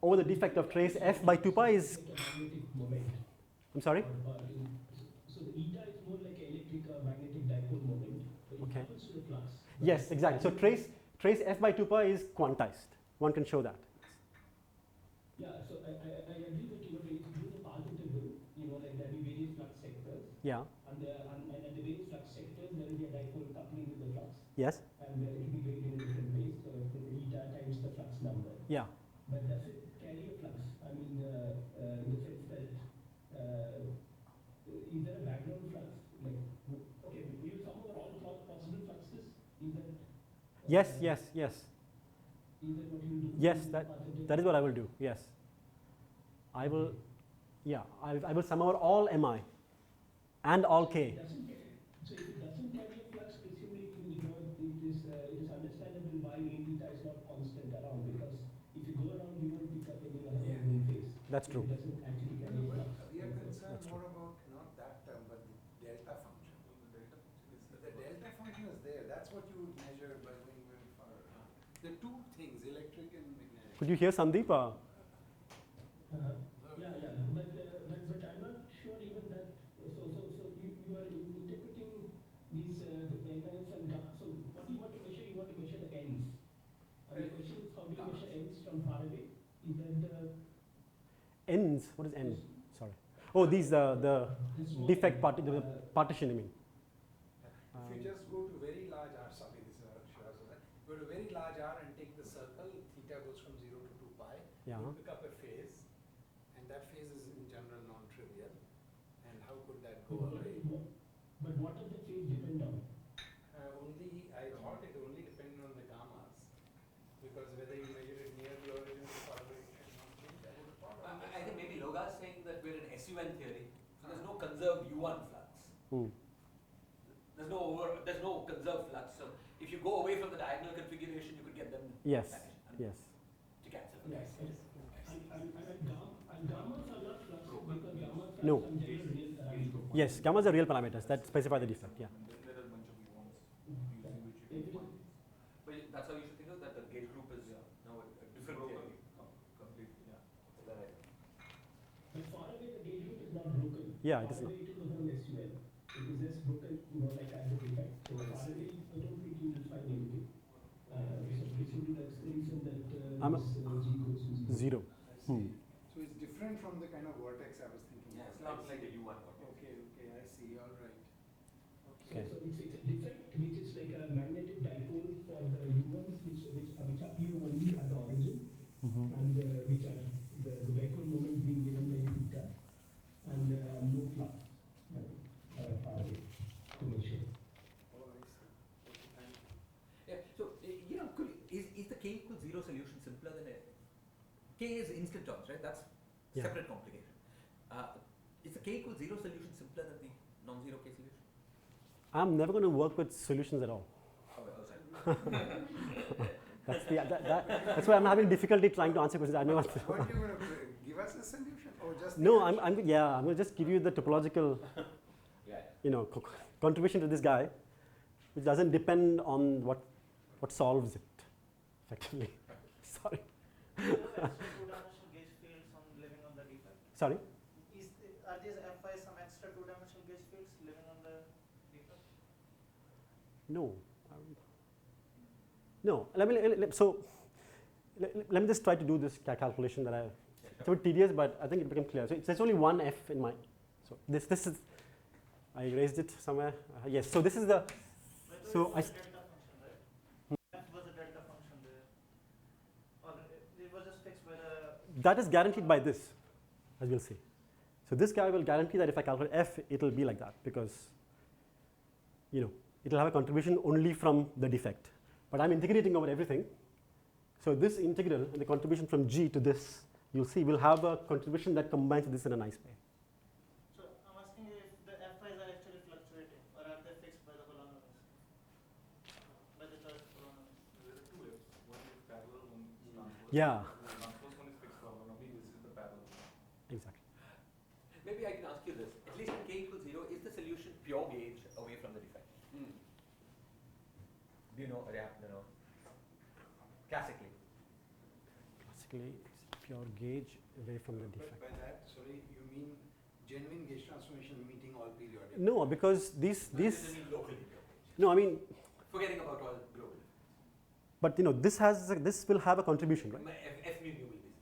over the defect of trace f by 2 pi is. Like a magnetic moment. I'm sorry. So the eta is more like an electric or magnetic dipole moment. But it Okay. happens to the flux. Yes, exactly. So trace f by 2 pi is quantized. One can show that. Yeah. So I agree that when you do the path integral, like there will be various flux sectors, Yeah. and at the various flux sectors there will be a dipole coupling with the flux, Yes. and it will be varied in a different ways. So eta times the flux number. Yeah. But does it carry a flux? I mean, in the sense that is there a background flux? Like, okay, you sum over all possible fluxes. Is that? Yes. Yes. Yes. Is that what you do? Yes. in That path integral? that is what I will do. Yes. I will. Yeah. I will sum over all mi and all k. So if it doesn't carry a flux, presumably it is understandable why main theta is not constant around, because if you go around you won't pick up any other main phase. That's true. It doesn't actually carry a flux. we are concerned That's more about not that term, but the delta function. The delta function is there. That's what you would measure by going very far. The two things, electric and magnetic. Could you hear Sandeep? Yeah, but I'm not sure even that. So you are interpreting these ns and gamma. So what do you want to measure? You want to measure the ends. And the question is, how do you measure ends from far away? Is that the Ends. What is end? Sorry. Oh, these the this one, defect the partition. I mean. If you just go to very large R, sorry, this is Shiraz, go to very large R and take the circle, theta goes from 0 to 2 pi. Yeah. You pick up a phase, and that phase is in general non-trivial. And how could that go away? But what does the phase depend on? I thought it only depended on the gammas, because whether you measure it near the origin or far away, it should not change. I would have thought of I think maybe Loga's saying that we're in SUN theory, so there's no conserved U1 flux. There's no conserved flux. So if you go away from the diagonal configuration, you could get them Yes. vanished Yes. to cancel. Yes. And gammas are not flux because gammas are No. some general real parameter. Yes. Gammas are real parameters that specify the defect. Yeah. There are a bunch of U1s If it is But that's how you should think of that. The gauge group is now a different theory. Completely. Yeah. So that I But far away the gauge group is not broken. Yeah, it Far is not. away it is the whole SUL. It is just broken, like as a defect. So far away, I don't think you will find anything. So basically that's the reason that I'm a- this G goes to zero. Zero. So it's different from the kind of vortex I was thinking. Yeah, of. it's not I like a see. U1. Okay, I see, all right. Okay. So it's a defect which is like a magnetic dipole for the U1s which appear only at the origin, and which are the dipole moment being given by theta, and no flux far away to measure. Oh, I see. Okay, thank you. Yeah. So is the k equals 0 solution simpler than a k is instant terms, right? That's Yeah. separate complication. Is the k equals 0 solution simpler than the non-zero k solution? I'm never going to work with solutions at all. Oh, sorry. That's why I'm having difficulty trying to answer questions. I know what. Weren't you going to give us a solution, or just? the No, answer? I'm going to just give you the topological, Yeah. contribution to this guy, which doesn't depend on what solves it, effectively. Sorry. Two-dimensional gauge fields living on the defect. Sorry. Are these Fi some extra two-dimensional gauge fields living on the No. No. Let me just try to do this calculation that it's a bit tedious, but I think it became clear. So there's only one f in my. So this is. I erased it somewhere. Yes. So this is the. So I. Delta function, right? F was a delta function there. Or it was just fixed by the. That is guaranteed by this, as we'll see. So this guy will guarantee that if I calculate f, it will be like that because, it will have a contribution only from the defect. But I'm integrating over everything. So this integral and the contribution from G to this, you'll see, will have a contribution that combines this in a nice way. So I'm asking if the Fi's are actually fluctuating or are they fixed by the Coulomb limits? By the choice of Coulomb limits? There are two F's. One is parallel, one is transverse. Yeah. The transverse one is fixed orthogonally, this is the parallel. Exactly. Maybe I can ask you this. At least in k equals 0, is the solution pure gauge away from the defect? Do you know? Classically. Classically, it's pure gauge away from the defect. But by that, sorry, you mean genuine gauge transformation meeting all periodic? No, because these. Doesn't mean locally pure gauge. No, I mean. Forgetting about all global. But this will have a contribution, right? F mu nu will be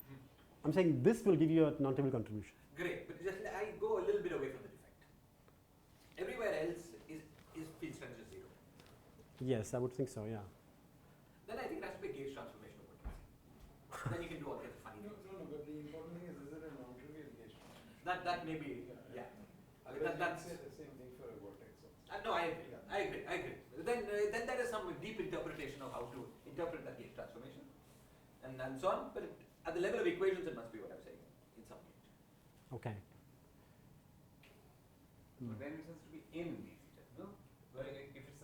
0. I'm saying this will give you a non-trivial contribution. Great, but just I go a little bit away from the defect. Everywhere else is field strength is 0. Yes, I would think so, yeah. Then I think it has to be a gauge transformation over time. Then you can do all kinds of funny things. No, but the important thing is it a non-trivial gauge transformation? That may be, yeah. I mean, that's the same thing for a vortex also. no, I agree. Then there is some deep interpretation of how to interpret that gauge transformation, and so on. But at the level of equations, it must be what I'm saying in some gauge. Okay. But then it has to be in d theta, no? Like if it's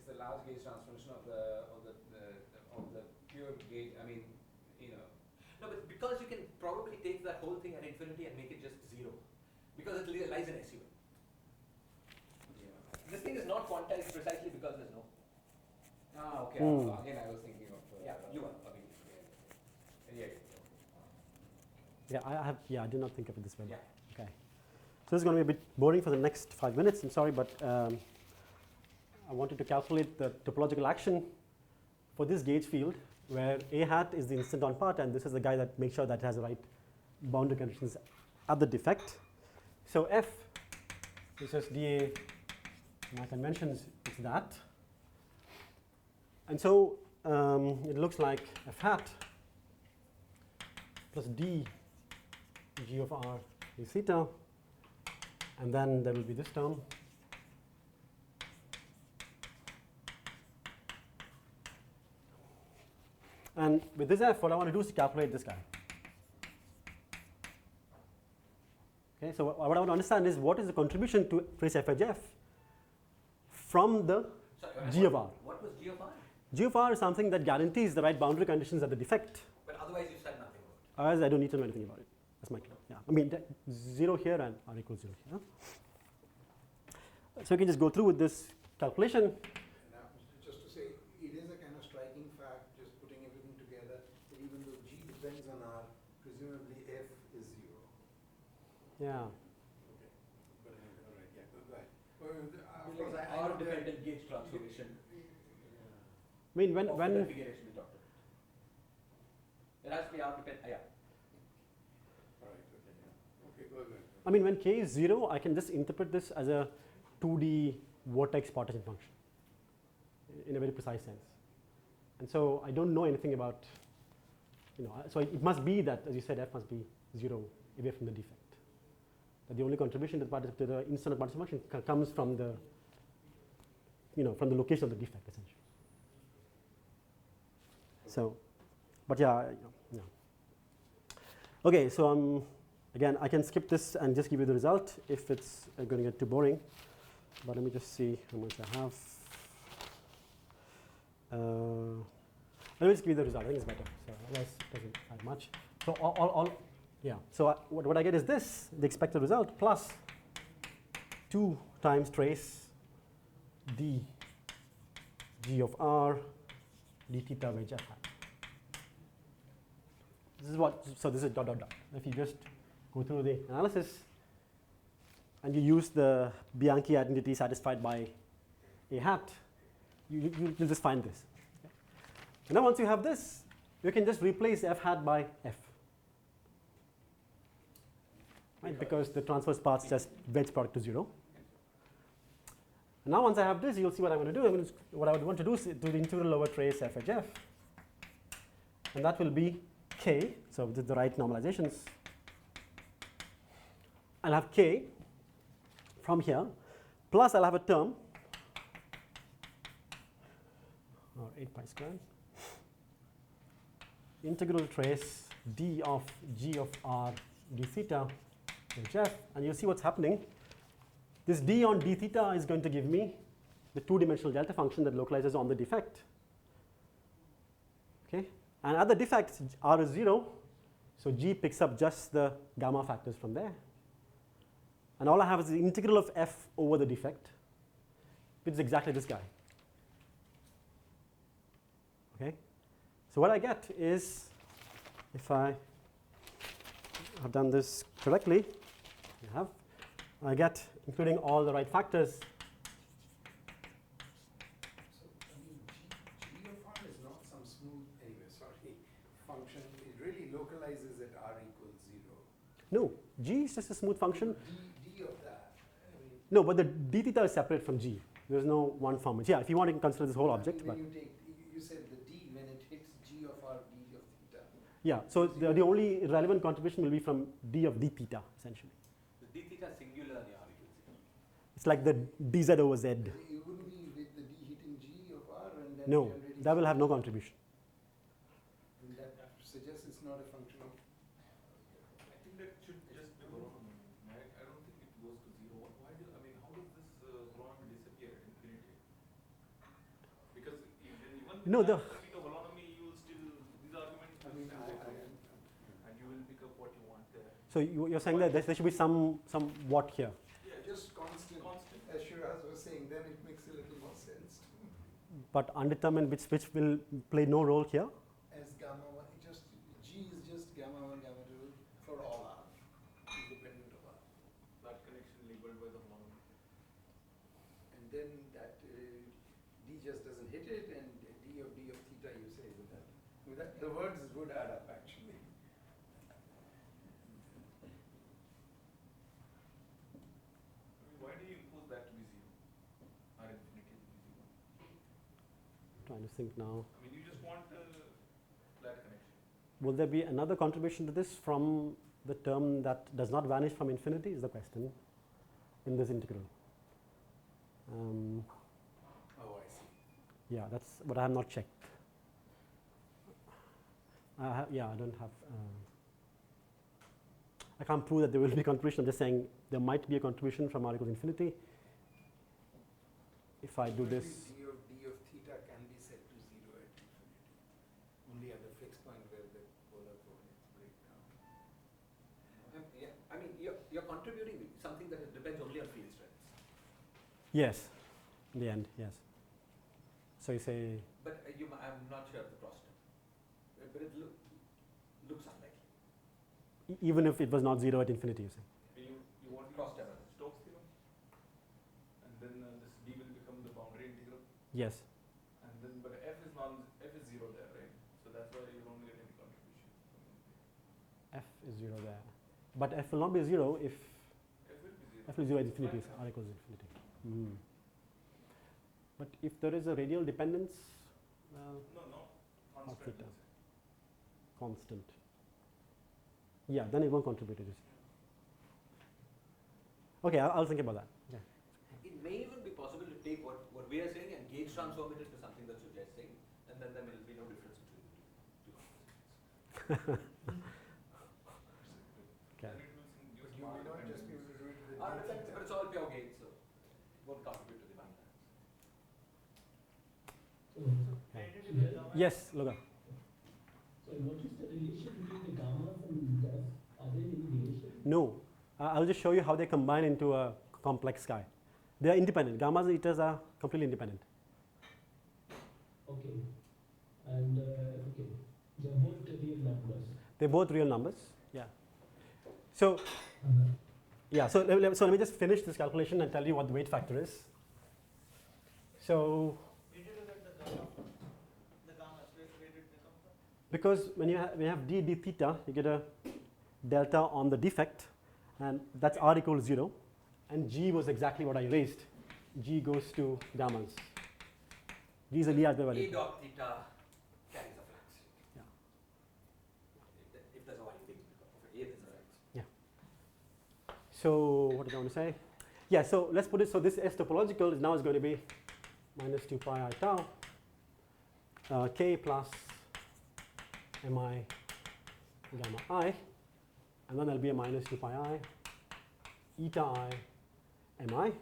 a large gauge transformation of the pure gauge, I mean, No, but because you can probably take that whole thing at infinity and make it just 0, because it lies in SU. This thing is not quantized precisely because there's no. Okay. Hmm. So again, I was thinking of. You are. Yeah, I did not think of it this way. Yeah. Okay. So this is going to be a bit boring for the next 5 minutes. I'm sorry, but I wanted to calculate the topological action for this gauge field, where A hat is the instanton part, and this is the guy that makes sure that it has the right boundary conditions at the defect. So F is just dA. My conventions is that. And so it looks like F hat plus D G of R is theta, and then there will be this term. And with this F, what I want to do is calculate this guy. Okay, so what I want to understand is what is the contribution to trace FHF from the G of R. What was G of R? G of R is something that guarantees the right boundary conditions at the defect. But otherwise you said nothing about it. Otherwise, I don't need to know anything about it. That's my claim. Yeah, I mean 0 here and R equals 0 here. So you can just go through with this calculation. Now, just to say, it is a kind of striking fact, just putting everything together, that even though G depends on R, presumably F is 0. Yeah. Okay. But anyway, all right, yeah, go ahead. Of course, I R know that- dependent gauge transformation. I mean when Configuration we talked about. It has to be R dependent. Yeah. All right, okay, yeah. Okay, go ahead. I mean when k is 0, I can just interpret this as a 2D vortex partition function in a very precise sense. And so I don't know anything about, so it must be that, as you said, F must be 0 away from the defect. That the only contribution to the instant partition function comes from the, from the location of the defect essentially. So, but yeah. Okay, so again, I can skip this and just give you the result if it's going to get too boring. But let me just see how much I have. Let me just give you the result. I think it's better. So otherwise, it doesn't add much. So So what I get is this: the expected result plus 2 times trace d G of R d theta wedge F hat. This is what. So this is dot dot dot. If you just go through the analysis, and you use the Bianchi identity satisfied by a hat, you'll just find this. Okay. And now once you have this, you can just replace f hat by f. Right? Because the transverse paths just wedge product to 0. And now once I have this, you'll see what I'm going to do. What I would want to do is do the integral over trace f edge f. And that will be k. So with the right normalizations, I'll have k from here, plus I'll have a term, or 8 pi squared, integral trace d of g of r d theta hf, and you'll see what's happening. This d on d theta is going to give me the two-dimensional delta function that localizes on the defect. Okay, and at the defect, r is 0, so g picks up just the gamma factors from there. And all I have is the integral of f over the defect, which is exactly this guy. Okay, so what I get is, if I have done this correctly, I get, including all the right factors. So, I mean, g of r is not some smooth, anyway, sorry, function. It really localizes at r equals 0. No, g is just a smooth function. D of that, I mean, No, but the d theta is separate from g. There's no one form. Yeah, if you want to consider this whole object. when But you take, you said the d, when it hits g of r, d of theta. yeah, so the only relevant contribution will be from d of d theta, essentially. The d theta singular in the r equals 0. It's like the dz over z. It wouldn't be with the d hitting g of r and then No, generating. that will have no contribution. And that suggests it's not a function of. I think that should just be holonomy. I don't think it goes to 0. Why do, I mean, how does this holonomy disappear at infinity? Because even No, with the- the holonomy, you will still, these arguments I will mean, still go through, and you will pick up what you want there. So you're saying that there should be some what here. Yeah, Just constant. constant. As Shiraz was saying, then it makes a little more sense. But undetermined, which will play no role here. As gamma 1, just g is just gamma 1, gamma 2 for all r, independent of r. That connection labeled by the holonomy. And then that d just doesn't hit it, and d of theta you say with that the words would add up actually. I mean, why do you impose that to be 0? R infinity to be 0. Trying to think now. I mean, you just want a flat connection. Will there be another contribution to this from the term that does not vanish from infinity is the question in this integral. Oh, I see. Yeah, that's what I have not checked. Yeah, I don't have. I can't prove that there will be contribution. I'm just saying there might be a contribution from r equals infinity. If I do Usually this, d of theta can be set to 0 at infinity. Only at the fixed point where the polar coordinates break down. Yeah, I mean, you're contributing something that depends only on field strengths. yes, in the end, yes. So you say, But I'm not sure of the cross term. But it looks unlikely. even if it was not 0 at infinity, you say. You want to Cross use term. Stokes theorem, and then this d will become the boundary integral, Yes. and then but f is 0 there, right? So that's why you don't get any contribution from infinity. F is 0 there. But f will not be 0 if F will be 0. f will be 0 at infinity, so r equals infinity. But if there is a radial dependence, well, No, Of constant. theta. constant. Yeah, then it won't contribute to this. Okay, I'll think about that. Okay. It may even be possible to take what we are saying and gauge transform it into something that Sujay is saying, and then there will be no difference between the two. Okay. And it will But you may not just be able to do it with But it's all pure gain, so it won't contribute to the balance. Yes, Loga. So what is the relation between the gamma and the f? Are there any relation? No, I'll just show you how they combine into a complex sky. They are independent. Gammas and etas are completely independent. Okay. And okay, they are both real numbers. They're both real numbers. Yeah. So Yeah, so let me just finish this calculation and tell you what the weight factor is. So, Did you look at the gamma? The gammas, where did they come from? because when you have d theta, you get a delta on the defect, and that's r equals 0, and g was exactly what I erased. G goes to gammas. G is a Lie algebra A value. dot theta carries a flux. Yeah. If there's a winding of A, there's a flux. So what did I want to say? Yeah, so let's put it, so this S topological is now going to be minus 2 pi I tau k plus mi gamma I, and then there'll be a minus 2 pi I eta I mi.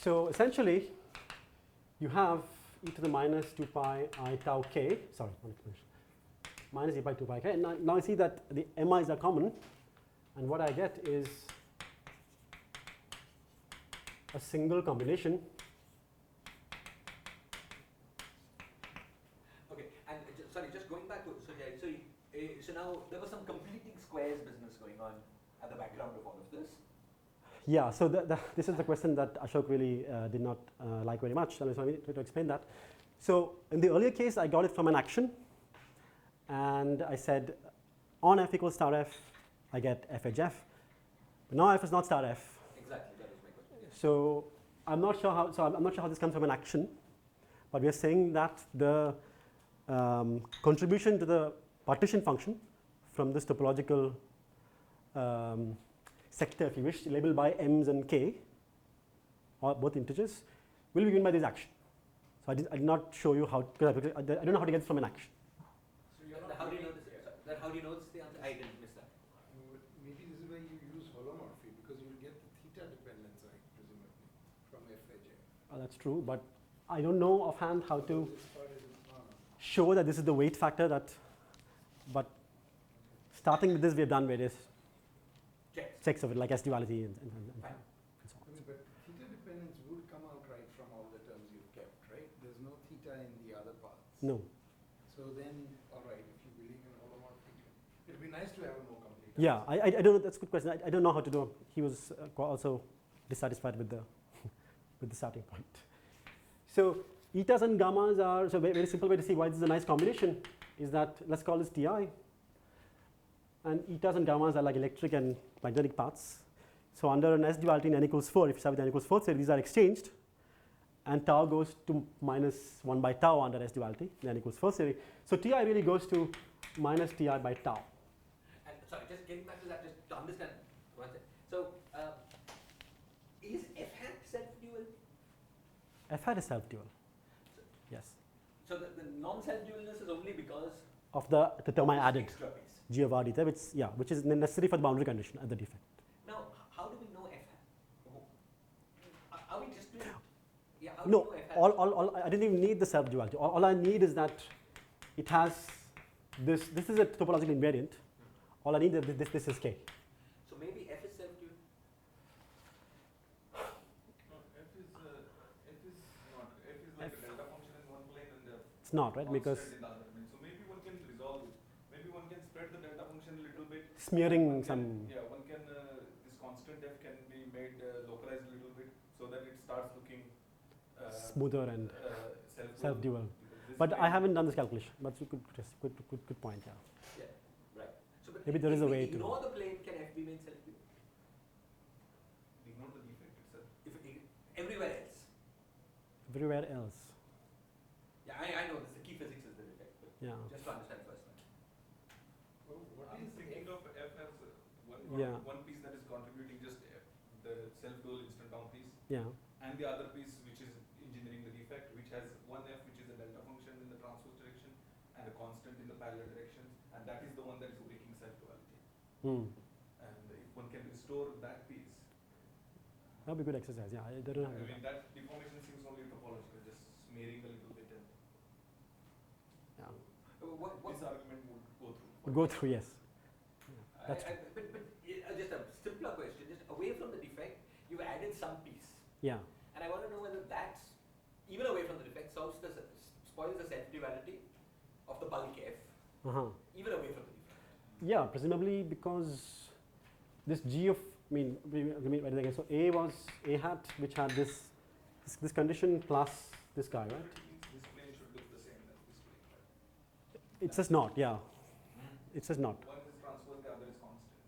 So essentially, you have e to the minus 2 pi I tau k, sorry, one explanation, minus e by 2 pi k. And now I see that the mi's are common, and what I get is a single combination. Okay, and sorry, just going back to Sujay, so now there was some completing squares business going on at the background of all of this. Yeah, so this is the question that Ashok really did not like very much, so I need to explain that. So in the earlier case, I got it from an action, and I said on f equals star f, I get f edge f. But now f is not star f. Exactly, that was my question. Yes. So I'm not sure how this comes from an action, but we are saying that the contribution to the partition function from this topological sector, if you wish, labeled by m's and k, or both integers, will be given by this action. So I did not show you how, because I don't know how to get it from an action. So you're Then not how do you know looking- this? Then how do you know this is the answer? I didn't miss that. Maybe this is where you use holomorphy, because you'll get the theta dependence, presumably, from f edge f. That's true, but I don't know offhand how to This part is not. show that this is the weight factor that, but starting with this, we have done various checks of it, like S duality and so on. I mean, but theta dependence would come out right from all the terms you've kept, right? There's no theta in the other parts. No. So then, all right, if you believe in holomorphic, it'd be nice to have a more complete Yeah, answer. I don't know, that's a good question. I don't know how to do. He was also dissatisfied with the with the starting point. So etas and gammas are, so very simple way to see why this is a nice combination is that, let's call this Ti, and etas and gammas are like electric and magnetic paths. So under an S duality in n equals 4, if you start with n equals 4 theory, these are exchanged, and tau goes to minus 1 by tau under S duality in n equals 4 theory. So Ti really goes to minus Ti by tau. And sorry, just getting back to that, just to understand one second. So is f hat self-dual? F hat is self-dual. Yes. So the non-self-dualness is only because Of the term I added, extra piece. g of r theta, which is necessary for the boundary condition at the defect. Now, how do we know f hat? Are we just doing? Yeah. How do No, we know f hat? all I didn't even need the self-duality. All I need is that it has this. This is a topological invariant. All I need is this is k. So maybe f is self-dual. No, f is not. F is like a delta function in one plane and a It's not right because constant in the other plane. So maybe one can resolve it. Maybe one can spread the delta function a little bit. smearing One can- some. Yeah, one can, this constant f can be made localized a little bit so that it starts looking Smoother and self-dual. This But I plane- haven't done this calculation. But it's a good point. Yeah. Yeah. Right. So, but Maybe there is if a we way to- ignore the plane. Can f be made self-dual? Ignore the defect itself. If everywhere else. Everywhere else. Yeah, I know this. The key physics is the defect, but Yeah. just to understand first. Well, what I'm is thinking f? of f as Yeah. one piece that is contributing just the self-dual instant down piece, Yeah. and the other piece which is engineering the defect, which has one f which is a delta function in the transverse direction and a constant in the parallel direction, and that is the one that is breaking self-duality. Hmm. And if one can restore that piece, That would be good exercise. Yeah. I don't I know. mean that deformation seems only topological, just smearing a little bit, and Yeah. What this argument would go through. We'll go through. Yes. That's but just a simpler question. Just away from the defect, you've added some piece, Yeah. and I want to know whether that's even away from the defect spoils the self-duality of the bulk f, Uh huh. even away from the defect. Yeah. Presumably because this G of, I mean, let me write it again. So A hat, which had this condition plus this guy, right? This plane should look the same as this plane, right? It says not, yeah. It says not. One is transverse, the other is constant.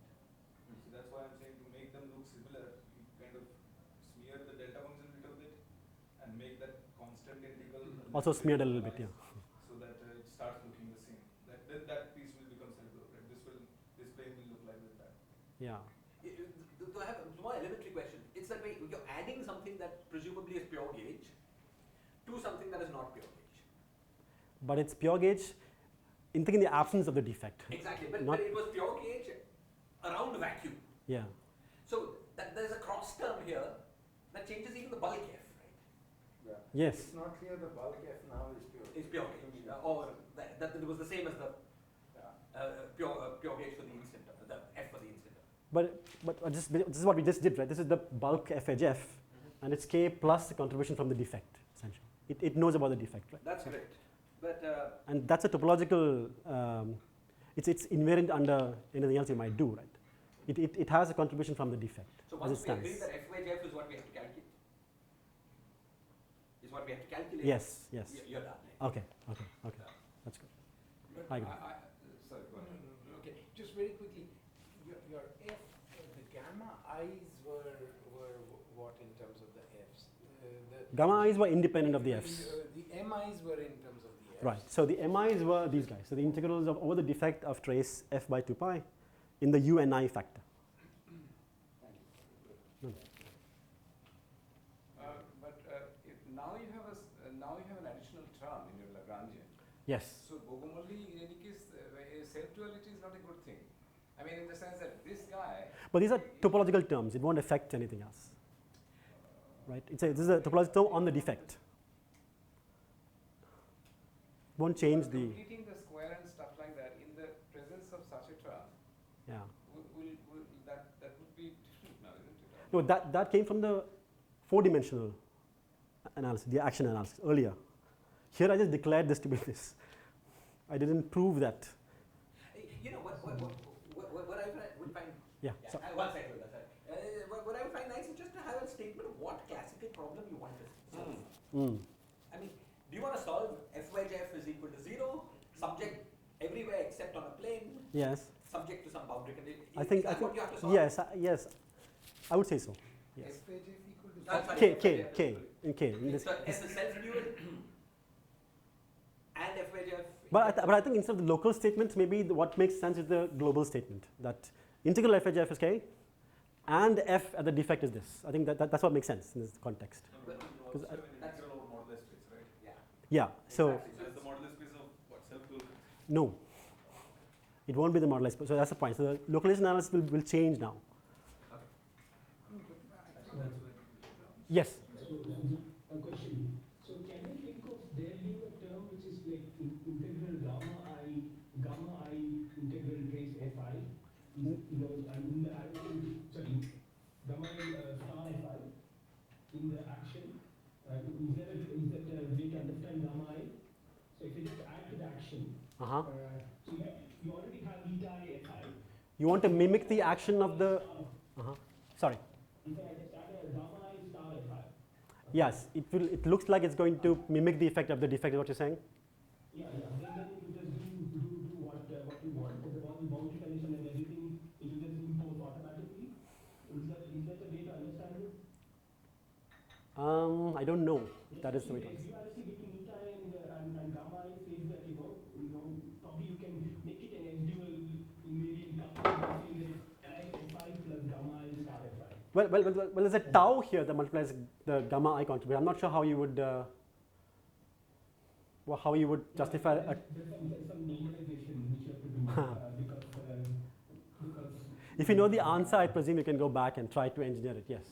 So that's why I'm saying to make them look similar, you kind of smear the delta function a little bit and make that constant integral Also smeared a little bit, yeah. so that it starts looking the same. Then that piece will become circular, right? This plane will look like that. Yeah. I have a more elementary question. It's that way you're adding something that presumably is pure gauge to something that is not pure gauge. But it's pure gauge in the absence of the defect. Exactly, but it was pure gauge around vacuum. Yeah. So there's a cross term here that changes even the bulk F, right? Yeah. Yes. It's not clear the bulk F now is pure. It's pure gauge, or that it was the same as the pure gauge for the instant, the F for the instant. But this is what we just did, right? This is the bulk FHF, and it's K plus the contribution from the defect, essentially. It knows about the defect, right? That's great. But and that's a topological, it's invariant under anything else you might do, right? It has a contribution from the defect. so as it once we stands. agree that F by F is what we have to calculate, Yes, yes. you're done. Okay, that's good. I agree. Sorry, go ahead. Okay, just very quickly, your F, the gamma i's were what in terms of the F's? Gamma i's were independent of the F's. The mi's were in terms of the F's. Right, so the mi's were these guys. So the integrals of over the defect of trace f by 2 pi in the u and I factor. Now you have an additional term in your Lagrangian. Yes. So Bogomolny, in any case, self-duality is not a good thing. I mean, in the sense that this guy. But these are topological terms. It won't affect anything else. Right? This is a topological term on the defect. Won't change the. Completing the square and stuff like that in the presence of such a term. Yeah. That would be different now, isn't it? No, that came from the 4-dimensional analysis, the action analysis earlier. Here I just declared this to be this. I didn't prove that. You know what I would find. Yeah. So, One second. What I would find nice is just to have a statement of what classical problem you want to solve. I mean, do you want to solve f by f is equal to 0, subject everywhere except on a plane? yes. Subject to some boundary condition. I think what you have to solve? yes, yes. I would say so. Yes. F by J equal to Sorry, K. In this, so S is self-dual and f by f. but I think instead of the local statement, maybe what makes sense is the global statement that integral f by f is K and f at the defect is this. I think that's what makes sense in this context. But you also have an integral over moduli space, right? Yeah. So Exactly. So it's the moduli space of what, self-dual? no, it won't be the moduli space. So that's the point. So the localization analysis will change now. Yes. So, a question. So, can you think of there being a term which is like integral gamma I integral trace fi? Gamma I star fi in the action. Is that a way to understand gamma I? So, if you just add to the action, so you already have eta I fi. You want to mimic the action of the. Sorry. If I just add a gamma I star fi. Yes, it looks like it's going to mimic the effect of the defect. Is what you're saying? Yeah. Then you just do what you want. All the boundary condition and everything, it will just impose automatically. Is that the way to understand it? I don't know. That is the way to If you are between eta and gamma, it says that probably you can make it an S-dual invariant couple saying that fi plus gamma is star fi. Well, there's a tau here that multiplies the gamma I contribute. I'm not sure how you would justify a. There's some normalization which you have to do because If you know the answer, I presume you can go back and try to engineer it. Yes.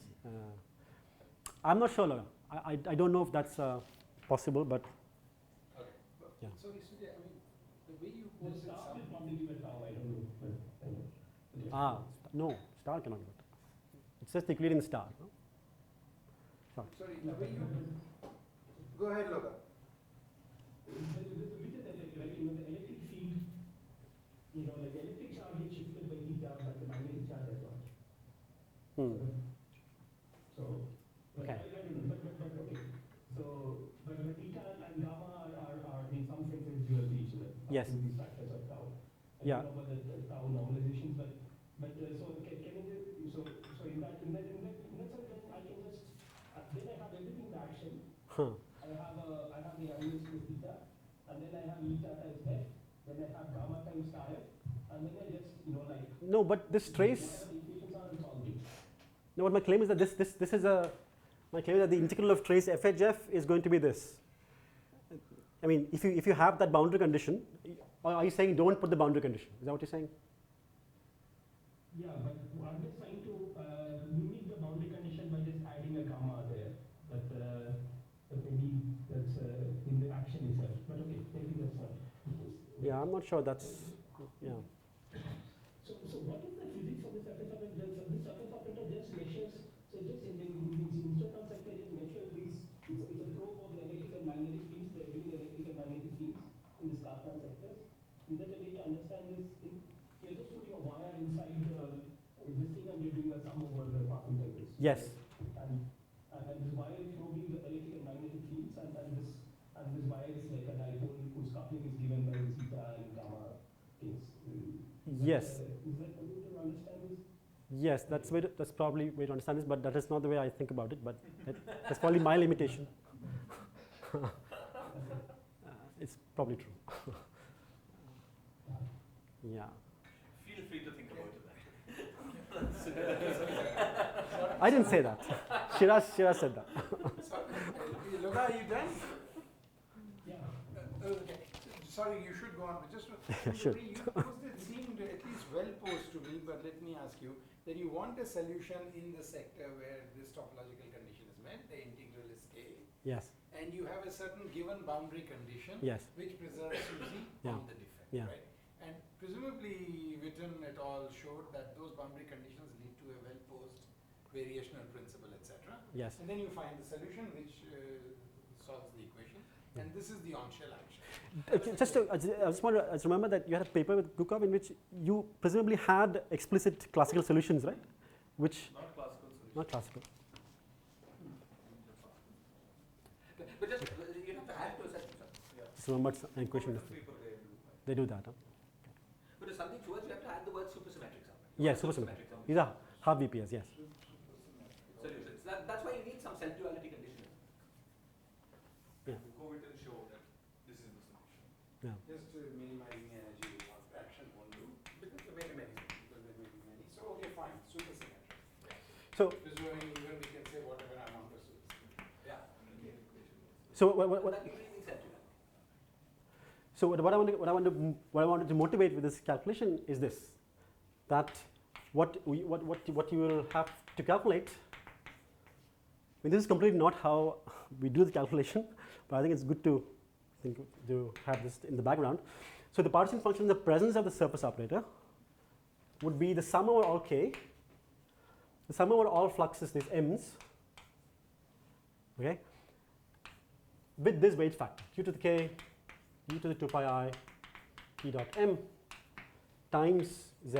I'm not sure, Laura. I don't know if that's possible, but yeah. Sorry, Sujay, I mean, the way you the pose it star will sounds. probably give a tau, I don't know. No, star cannot be better. It's just the Euclidean star. No? Sorry, the way you. Go ahead, Loga. There's a bit of that, right? The electric field, like the electric charge gets shifted by theta, but the magnetic charge does not. Yeah. know about the tau normalizations, but so so in that sense, then I can just then I have everything in action. Huh. I have the angles with theta, and then I have eta times f, then I have gamma times tau f, and then I just like. No, but this trace. Whatever the equations are, it's all good. No, what my claim is that this is my claim is that the integral of trace fhf is going to be this. I mean, if you have that boundary condition, or are you saying don't put the boundary condition? Is that what you're saying? Yeah, but I'm just trying to mimic the boundary condition by just adding a gamma there. But maybe that's in the action itself. But okay, maybe that's not. Yeah, I'm not sure that's, yeah. So what is the physics of the surface operator? This surface operator just measures, so just in instrument sector just measures these, it's a probe of the electric and magnetic fields, the electric and magnetic fields in the Kaplan sectors. Is that a way to understand this thing? You're just putting a wire inside this thing and you're doing a sum over the path integers. Yes. And this wire is probing the electric and magnetic fields, and this wire is like a dipole whose coupling is given by the theta and gamma things. Yes. Is that the way to understand this? Yes, that's probably way to understand this, but that is not the way I think about it. But that's probably my limitation. It's probably true. Yeah. Feel free to think about it. I didn't say that. Shiraz said that. Loga, are you done? Yeah. Okay. Sorry, you should go on. But just Sure. it seemed at least well posed to me, but let me ask you that you want a solution in the sector where this topological condition is met, the integral is k, Yes. and you have a certain given boundary condition Yes. which preserves Suzy Yeah. on the defect, Yeah. right? And presumably Witten et al. Showed that those boundary conditions lead to a well-posed variational principle, etc. Yes. And then you find the solution which solves the equation, and this is the on-shell action. I just want to remember that you had a paper with Coulomb in which you presumably had explicit classical solutions, right? Which Not classical solution. not classical. But just, you have to add to a set. Just remember it's an equation. People, They do that. Huh? But there's something towards you have to add the word supersymmetric somewhere. Yes, supersymmetric. These are half-BPS. Yes. Solutions. That's why you need some self-duality condition. Yeah. Witten show that this is the solution. Yeah. Just minimizing energy of action won't do, because there may be many, So okay, fine, supersymmetric. So Presuming even we can say whatever I want to supersymmetric. Yeah. so That usually means self-duality. So what I wanted to motivate with this calculation is this: that what you will have to calculate. I mean, this is completely not how we do the calculation, but I think it's good to have this in the background. So the partition function in the presence of the surface operator would be the sum over all k. The sum over all fluxes, these m's, okay, with this weight factor, q to the k, e to the 2 pi I, p dot m times z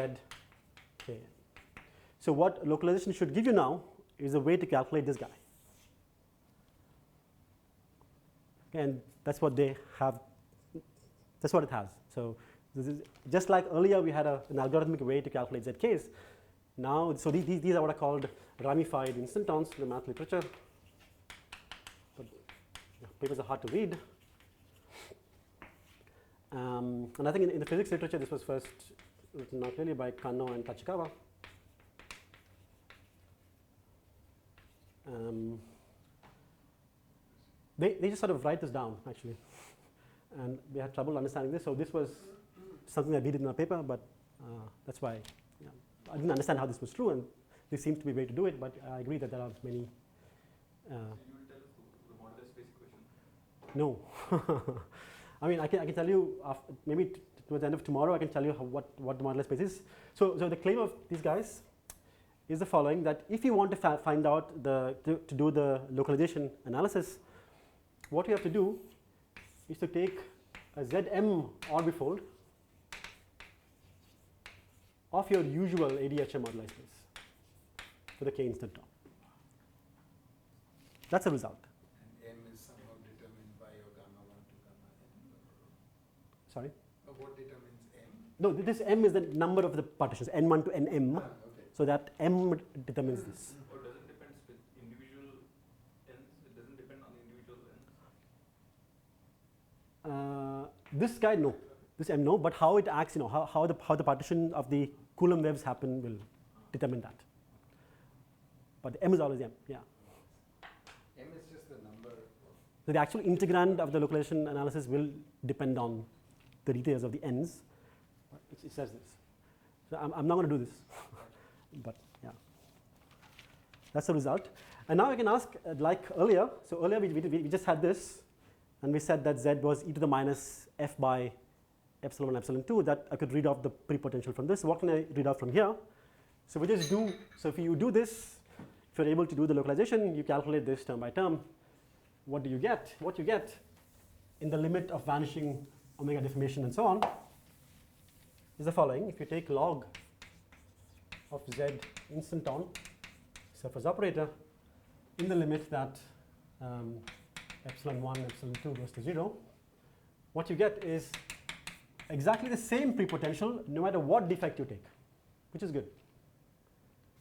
k. So what localization should give you now is a way to calculate this guy. And that's what they have, that's what it has. So this is just like earlier we had an algorithmic way to calculate zk's. Now, so these are what are called ramified instantons in the math literature. But papers are hard to read. And I think in the physics literature this was first written out clearly by Kano and Tachikawa. They just sort of write this down actually, and we had trouble understanding this. So this was something that we did in our paper, but that's why I didn't understand how this was true, and this seems to be a way to do it. But I agree that there are many. So you will tell us the moduli space equation? No, I mean I can tell you after, maybe towards the end of tomorrow I can tell you what the moduli space is. So the claim of these guys is the following: that if you want to find out to do the localization analysis, what you have to do is to take a Zm orbifold of your usual ADHM moduli space for the k instant term. That's the result. And m is somehow determined by your gamma 1 to gamma n? Sorry? What determines m? No, this M is the number of the partitions, N1 to Nm. Okay. So that M determines this. Or does it depend with individual ends? It doesn't depend on individual ends? This guy, no. This M, no. But how it acts, how the partition of the Coulomb waves happen will determine that. But the M is always M, yeah. M is just the number of. So the actual integrand of the localization analysis will depend on the details of the ends. It says this. So I'm not going to do this. But yeah, that's the result. And now I can ask, like earlier, so earlier we just had this, and we said that Z was e to the minus f by epsilon 1 epsilon 2, that I could read off the prepotential from this. What can I read out from here? So we just do, so if you do this, if you're able to do the localization, you calculate this term by term. What do you get? What you get in the limit of vanishing omega deformation and so on is the following. If you take log of Z instanton surface operator in the limit that epsilon 1, epsilon 2 goes to 0, what you get is exactly the same prepotential no matter what defect you take, which is good,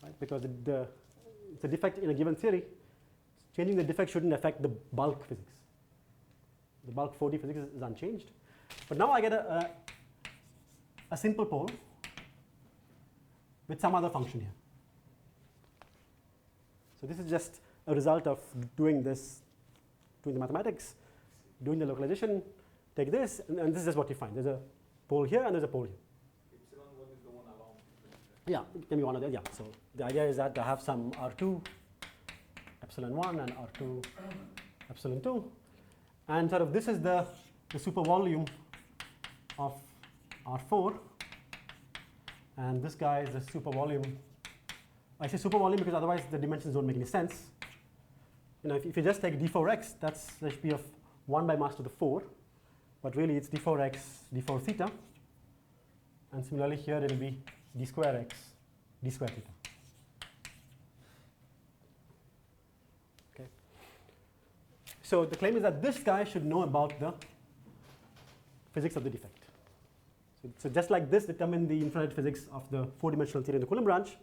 right? Because it's a defect in a given theory. Changing the defect shouldn't affect the bulk physics. The bulk 4D physics is unchanged. But now I get a simple pole with some other function here. So this is just a result of doing this, doing the mathematics, doing the localization, take this, and this is just what you find. There's a pole here and there's a pole here. Epsilon 1 is the one along. Yeah, it can be one of them, yeah. So the idea is that I have some R2 epsilon 1 and R2 epsilon 2. And sort of this is the super volume of R4. And this guy is the super volume. I say super volume because otherwise the dimensions don't make any sense. If you just take d4x, that's the HP of 1 by mass to the 4. But really it's d4x, d4 theta. And similarly here it will be d square x, d square theta. Okay. So the claim is that this guy should know about the physics of the defect. So just like this determine the infrared physics of the four-dimensional theory in the Coulomb branch,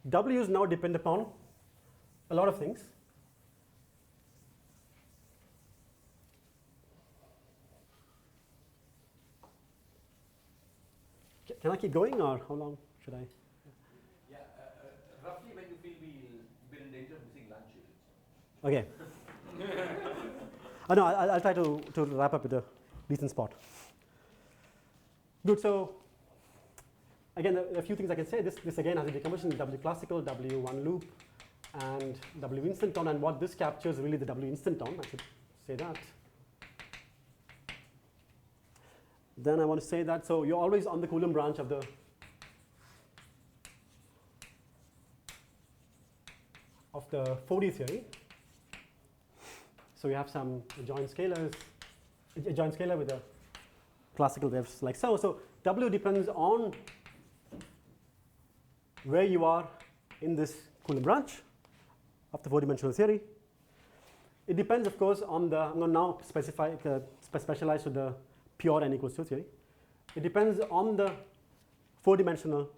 W's now depend upon a lot of things. Can I keep going, or how long should I? Yeah, roughly when you feel we're in danger of missing lunch, you should. Okay. No, I'll try to wrap up with a decent spot. Good. So again, a few things I can say. This again has a decomposition: W classical, W one loop, and W instanton. And what this captures really the W instanton. I should say that. Then I want to say that, so you're always on the Coulomb branch of the of the 4D theory. So you have some adjoint scalars, adjoint scalar with a classical waves like so. So W depends on where you are in this Coulomb branch of the four-dimensional theory. It depends, of course, on the, I'm going to now specialize to the pure n equals 2 theory. It depends on the four-dimensional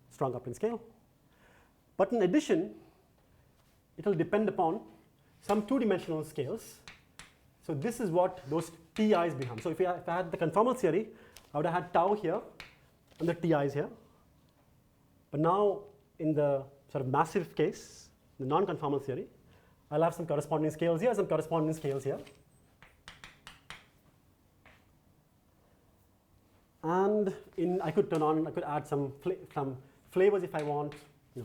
strong coupling scale. But in addition, it will depend upon some two-dimensional scales. So this is what those TIs become. So if I had the conformal theory, I would have had tau here and the TIs here. But now in the sort of massive case, the non-conformal theory, I'll have some corresponding scales here, some corresponding scales here. And I could add some flavors if I want,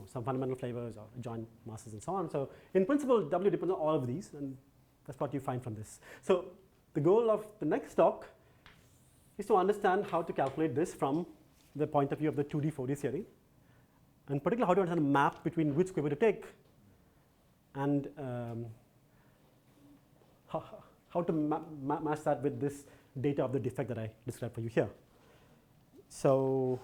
some fundamental flavors or joint masses and so on. So in principle, W depends on all of these, and that's what you find from this. So the goal of the next talk is to understand how to calculate this from the point of view of the 2D, 4D theory, and particularly how to understand the map between which quiver to take, and how to match that with this data of the defect that I described for you here. So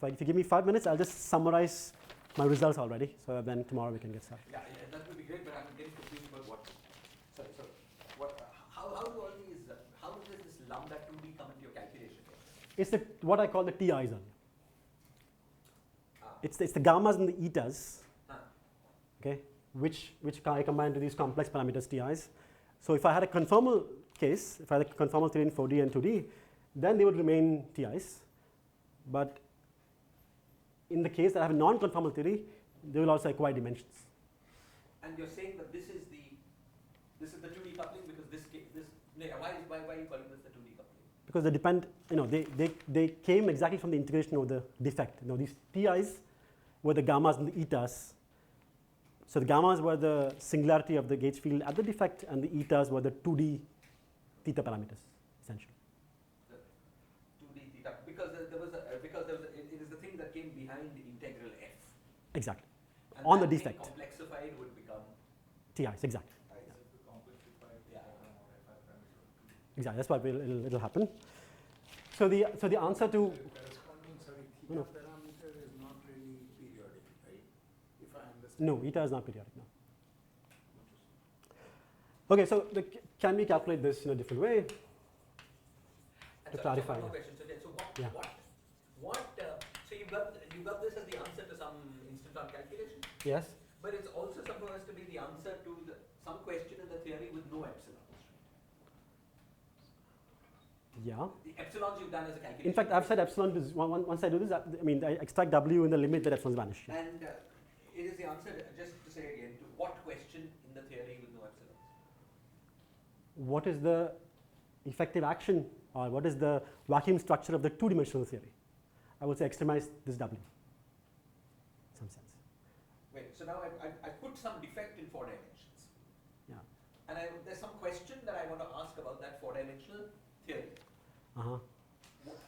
if you give me 5 minutes, I'll just summarize my results already. So then tomorrow we can get started. Yeah, that would be great, but I'm getting confused about what. How does this lambda 2D come into your calculation? It's what I call the TIs earlier. Ah. It's the gammas and the etas, Ah. okay, which I combine to these complex parameters TIs. So if I had a conformal case, if I had a conformal theory in 4D and 2D, then they would remain TIs. But in the case that I have a non-conformal theory, they will also acquire dimensions. And you're saying that this is the 2D coupling because why are you calling this the 2D coupling? Because they depend, they came exactly from the integration of the defect. These TIs were the gammas and the etas. So the gammas were the singularity of the gauge field at the defect, and the etas were the 2D theta parameters, essentially. The 2D theta, because it is the thing that came behind the integral f. Exactly. And On that the thing defect. complexified would become TIs, exactly. Yeah. Exactly. That's what it'll happen. So the answer to Corresponding, theta No. parameter is not really periodic, right? If I understand. no, eta is not periodic. No. Okay, so can we calculate this in a different way? And To so clarify, one more yeah. question. So Yeah. so you got this as the answer to some instant-on calculation, Yes. but it's also supposed to be the answer to some question in the theory with no epsilons. Yeah. The epsilons you've done as a calculation. In fact, I've said epsilon is once I do this, I extract w in the limit that epsilons vanish. Yeah. And it is the answer, just to say again, to what question in the theory with no epsilons? What is the effective action, or what is the vacuum structure of the two-dimensional theory? I would say extremize this w, in some sense. Wait, so now I put some defect in 4 dimensions. Yeah. And there's some question that I want to ask about that 4-dimensional theory. Uh-huh.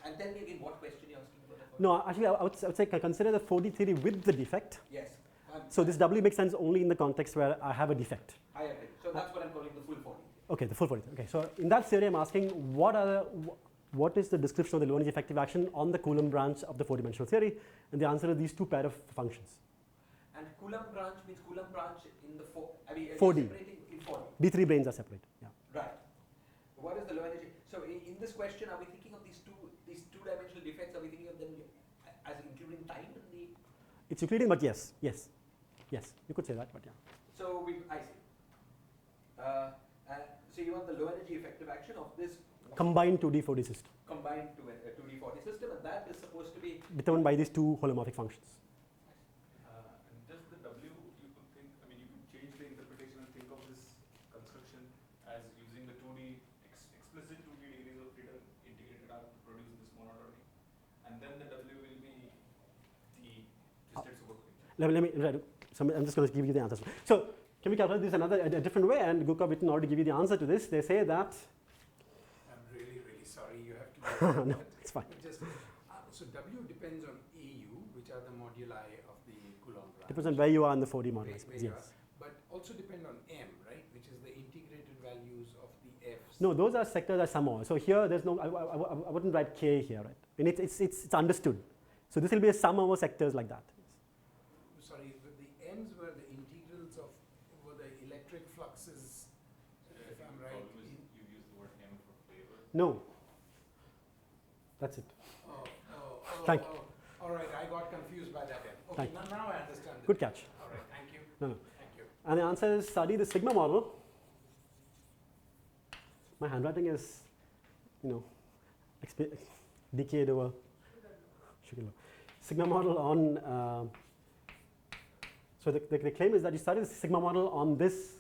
And tell me again what question you're asking about that. No, actually, I would say consider the 4D theory with the defect. Yes. So this w makes sense only in the context where I have a defect. I agree. So that's what I'm calling the full 4D theory. Okay, the full 4D. Okay, so in that theory, I'm asking what is the description of the low energy effective action on the Coulomb branch of the 4-dimensional theory, and the answer is these two pair of functions. And Coulomb branch means Coulomb branch in the 4D. separating in 4D. D3 branes are separate. Yeah. Right. What is the low energy? So in this question, are we thinking of these two-dimensional defects? Are we thinking of them as including time in the? It's Euclidean, but yes, you could say that, but yeah. So I see. So you want the low energy effective action of this Combined 2D 4D system combined to a 2D 4D system, and that is supposed to be determined by these two holomorphic functions. And just the W, you could think, you could change the interpretation and think of this construction as using the 2D, explicit 2D degrees of freedom integrated out to produce this monodromy. And then the W will be the twisted superpotential. So I'm just going to give you the answers. So can we calculate this a different way? And Gukov Witten already give you the answer to this. They say that. I'm really, really sorry you have to do No, that. it's fine. Just, so W depends on AU, which are the moduli of the Coulomb branch. Depends on where you are in the 4D model, I suppose. Where you Yes. are. But also depend on M, right, which is the integrated values of the Fs. No, those are sectors that sum over. So here, there's no. I wouldn't write K here, right? And it's understood. So this will be a sum over sectors like that. Sorry, the M's were the integrals of the electric fluxes, if I'm right. You use the word M for favor. No. That's it. Thank you. All right, I got confused by that M. Okay, Thank now I understand. Good catch. All right, thank you. No. Thank you. And the answer is study the sigma model. My handwriting is, decayed over. Sigma model on. So the claim is that you study the sigma model on this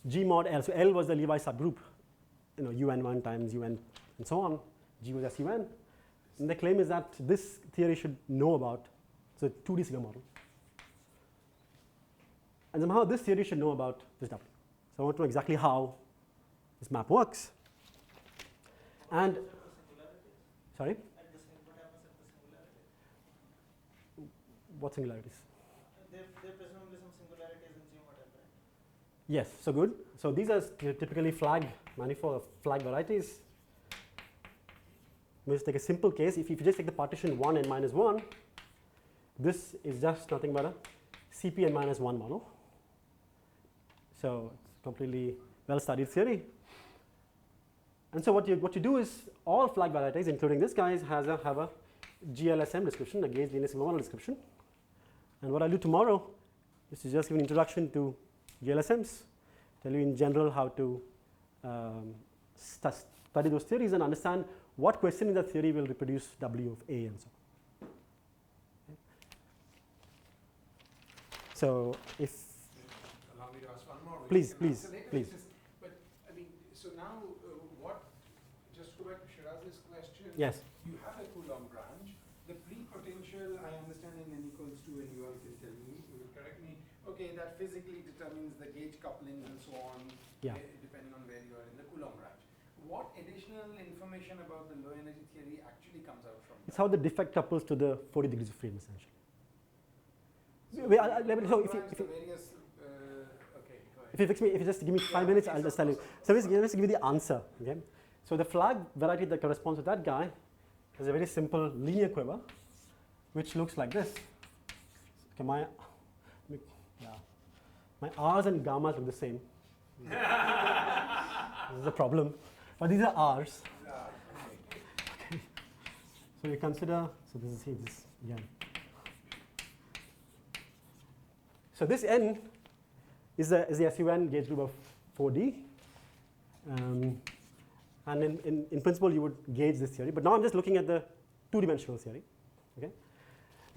G mod L. So L was the Levi subgroup, UN1 times UN and so on. G was SUN. And the claim is that this theory should know about, so 2D sigma model. And somehow this theory should know about this W. So I want to know exactly how this map works. And, sorry? At the same, what happens at the singularity? What singularities? There presumably some singularities in G model, right? Yes, so good. So these are typically flag manifold, flag varieties. Let's take a simple case. If you just take the partition 1 and minus 1, this is just nothing but a CP n minus 1 model. So it's completely well-studied theory. And so what you do is all flag varieties, including this guys, have a GLSM description, a gauge linear sigma model description. And what I'll do tomorrow is to just give an introduction to GLSMs, tell you in general how to study those theories and understand what question in the theory will reproduce W of A and so on. Okay. So if Allow me to ask one more. Please, please, please. But I mean, so now what? Just to go back to Shiraz's question. Yes. You have a Coulomb branch. The pre-potential, I understand in n equals 2, and you all can tell me, you will correct me. Okay, that physically determines the gauge couplings and so on, Yeah. depending on where you are in the Coulomb branch. What additional information about the low energy theory actually comes out from It's that? how the defect couples to the 40 degrees of freedom essentially. So Wait, the if Coulomb you- branch, the various, okay, go ahead. If you just give me 5 minutes, I'll just tell you. So let's give you the answer. Okay. So the flag variety that corresponds to that guy is a very simple linear quiver, which looks like this. Okay, my R's and gammas look the same. This is a problem, but these are R's. Okay. So you consider. So this is this again. So this N is the SUN gauge group of 4D. And in principle, you would gauge this theory. But now I'm just looking at the two-dimensional theory. Okay?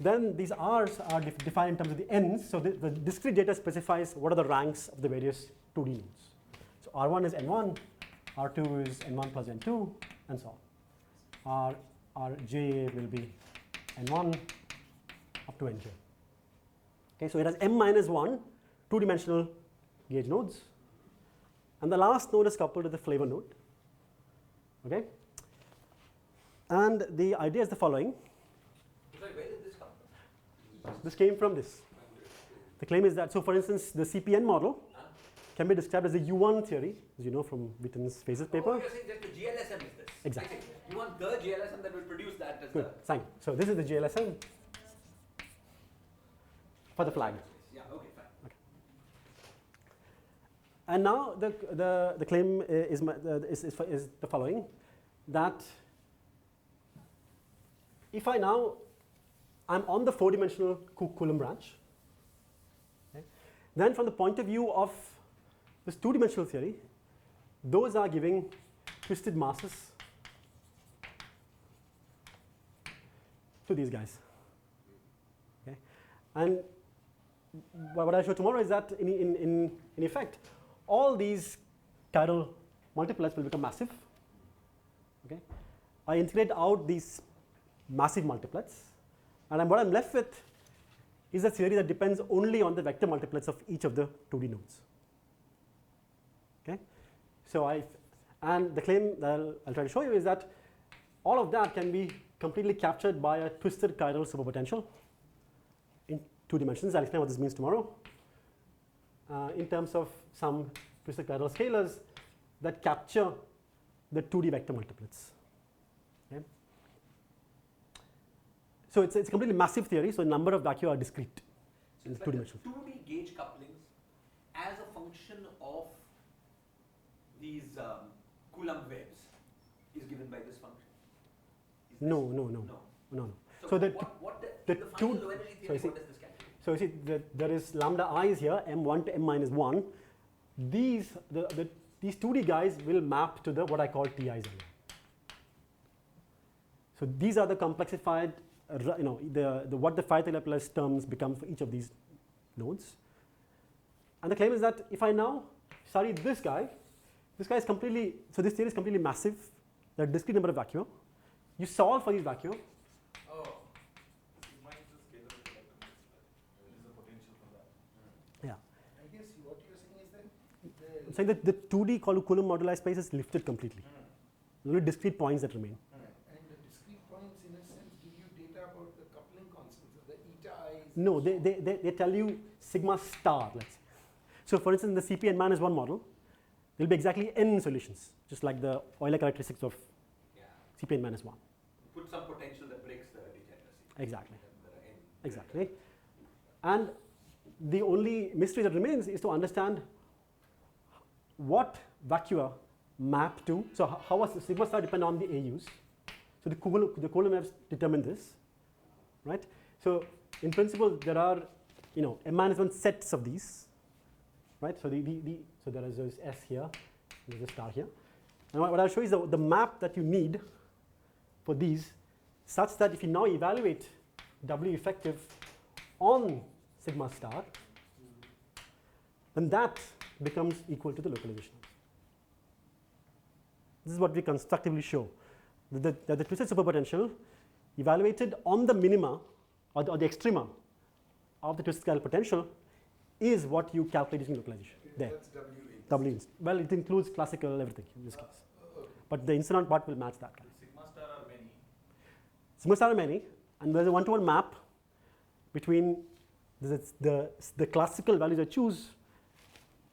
Then these R's are defined in terms of the N's. So the discrete data specifies what are the ranks of the various 2D nodes. So R1 is N1, R2 is N1 plus N2, and so on. Rj will be N1 up to Nj. Okay, so it has M minus 1 two-dimensional gauge nodes. And the last node is coupled to the flavor node. Okay? And the idea is the following. Sorry, where did this come from? This came from this. The claim is that, so for instance, the CPN model can be described as a U1 theory, as you know from Witten's phases paper. Oh, you're saying just the GLSM is this? Exactly. You want the GLSM that will produce that as Good, fine. So this is the GLSM for the flag. Yeah, okay, fine. Okay. And now the claim is the following, that if I'm on the 4-dimensional Coulomb branch, okay, then from the point of view of this 2-dimensional theory, those are giving twisted masses to these guys. Okay? And what I show tomorrow is that in effect, all these chiral multiplets will become massive. Okay? I integrate out these massive multiplets, and what I'm left with is a theory that depends only on the vector multiplets of each of the 2D nodes. Okay? So and the claim that I'll try to show you is that all of that can be completely captured by a twisted chiral superpotential in 2 dimensions. I'll explain what this means tomorrow. In terms of some twisted chiral scalars that capture the 2D vector multiplets. Okay? So it's a completely massive theory, so a number of vacua are discrete in So the 2-dimensional. 2D gauge couplings as a function of these Coulomb waves is given by this function? Is this- No. So the the two- final low energy so theory, you see- what does this calculate? So you see, there is lambda i's here, m1 to m minus 1. These 2D guys will map to the what I call ti's. So these are the complexified, what the phi Laplace terms become for each of these nodes. And the claim is that if I now study this guy is completely, so this theory is completely massive. There are discrete number of vacua. You solve for these vacua. Oh, sigma is the scalar of the vector multiplier. Is the potential for that. Yeah. I guess what you're saying is that I'm saying that the 2D Coulomb moduli space is lifted completely. Only discrete points that remain. and the discrete points, in a sense, give you data about the coupling constants, the eta i's. No, they tell you sigma star, let's say. So for instance, in the CP n minus 1 model, there will be exactly n solutions, just like the Euler characteristics of Yeah. CP n minus 1. Put some potential that breaks the degeneracy. Exactly. There are n. Exactly. And the only mystery that remains is to understand what vacua map to, so how was the sigma star depend on the AUs? So the Coulomb waves determine this, right? So in principle, there are, n-1 sets of these, right? So so there is this S here, there's a star here. And what I'll show you is the map that you need for these, such that if you now evaluate W effective on sigma star, then that becomes equal to the localization. This is what we constructively show. That the twisted superpotential evaluated on the minima or the extrema of the twisted chiral potential is what you calculate using localization. There. That's W. Well, it includes classical everything in this case. But the incident part will match that. Sigma star are many. Sigma star are many, and there's a one-to-one map between the classical values I choose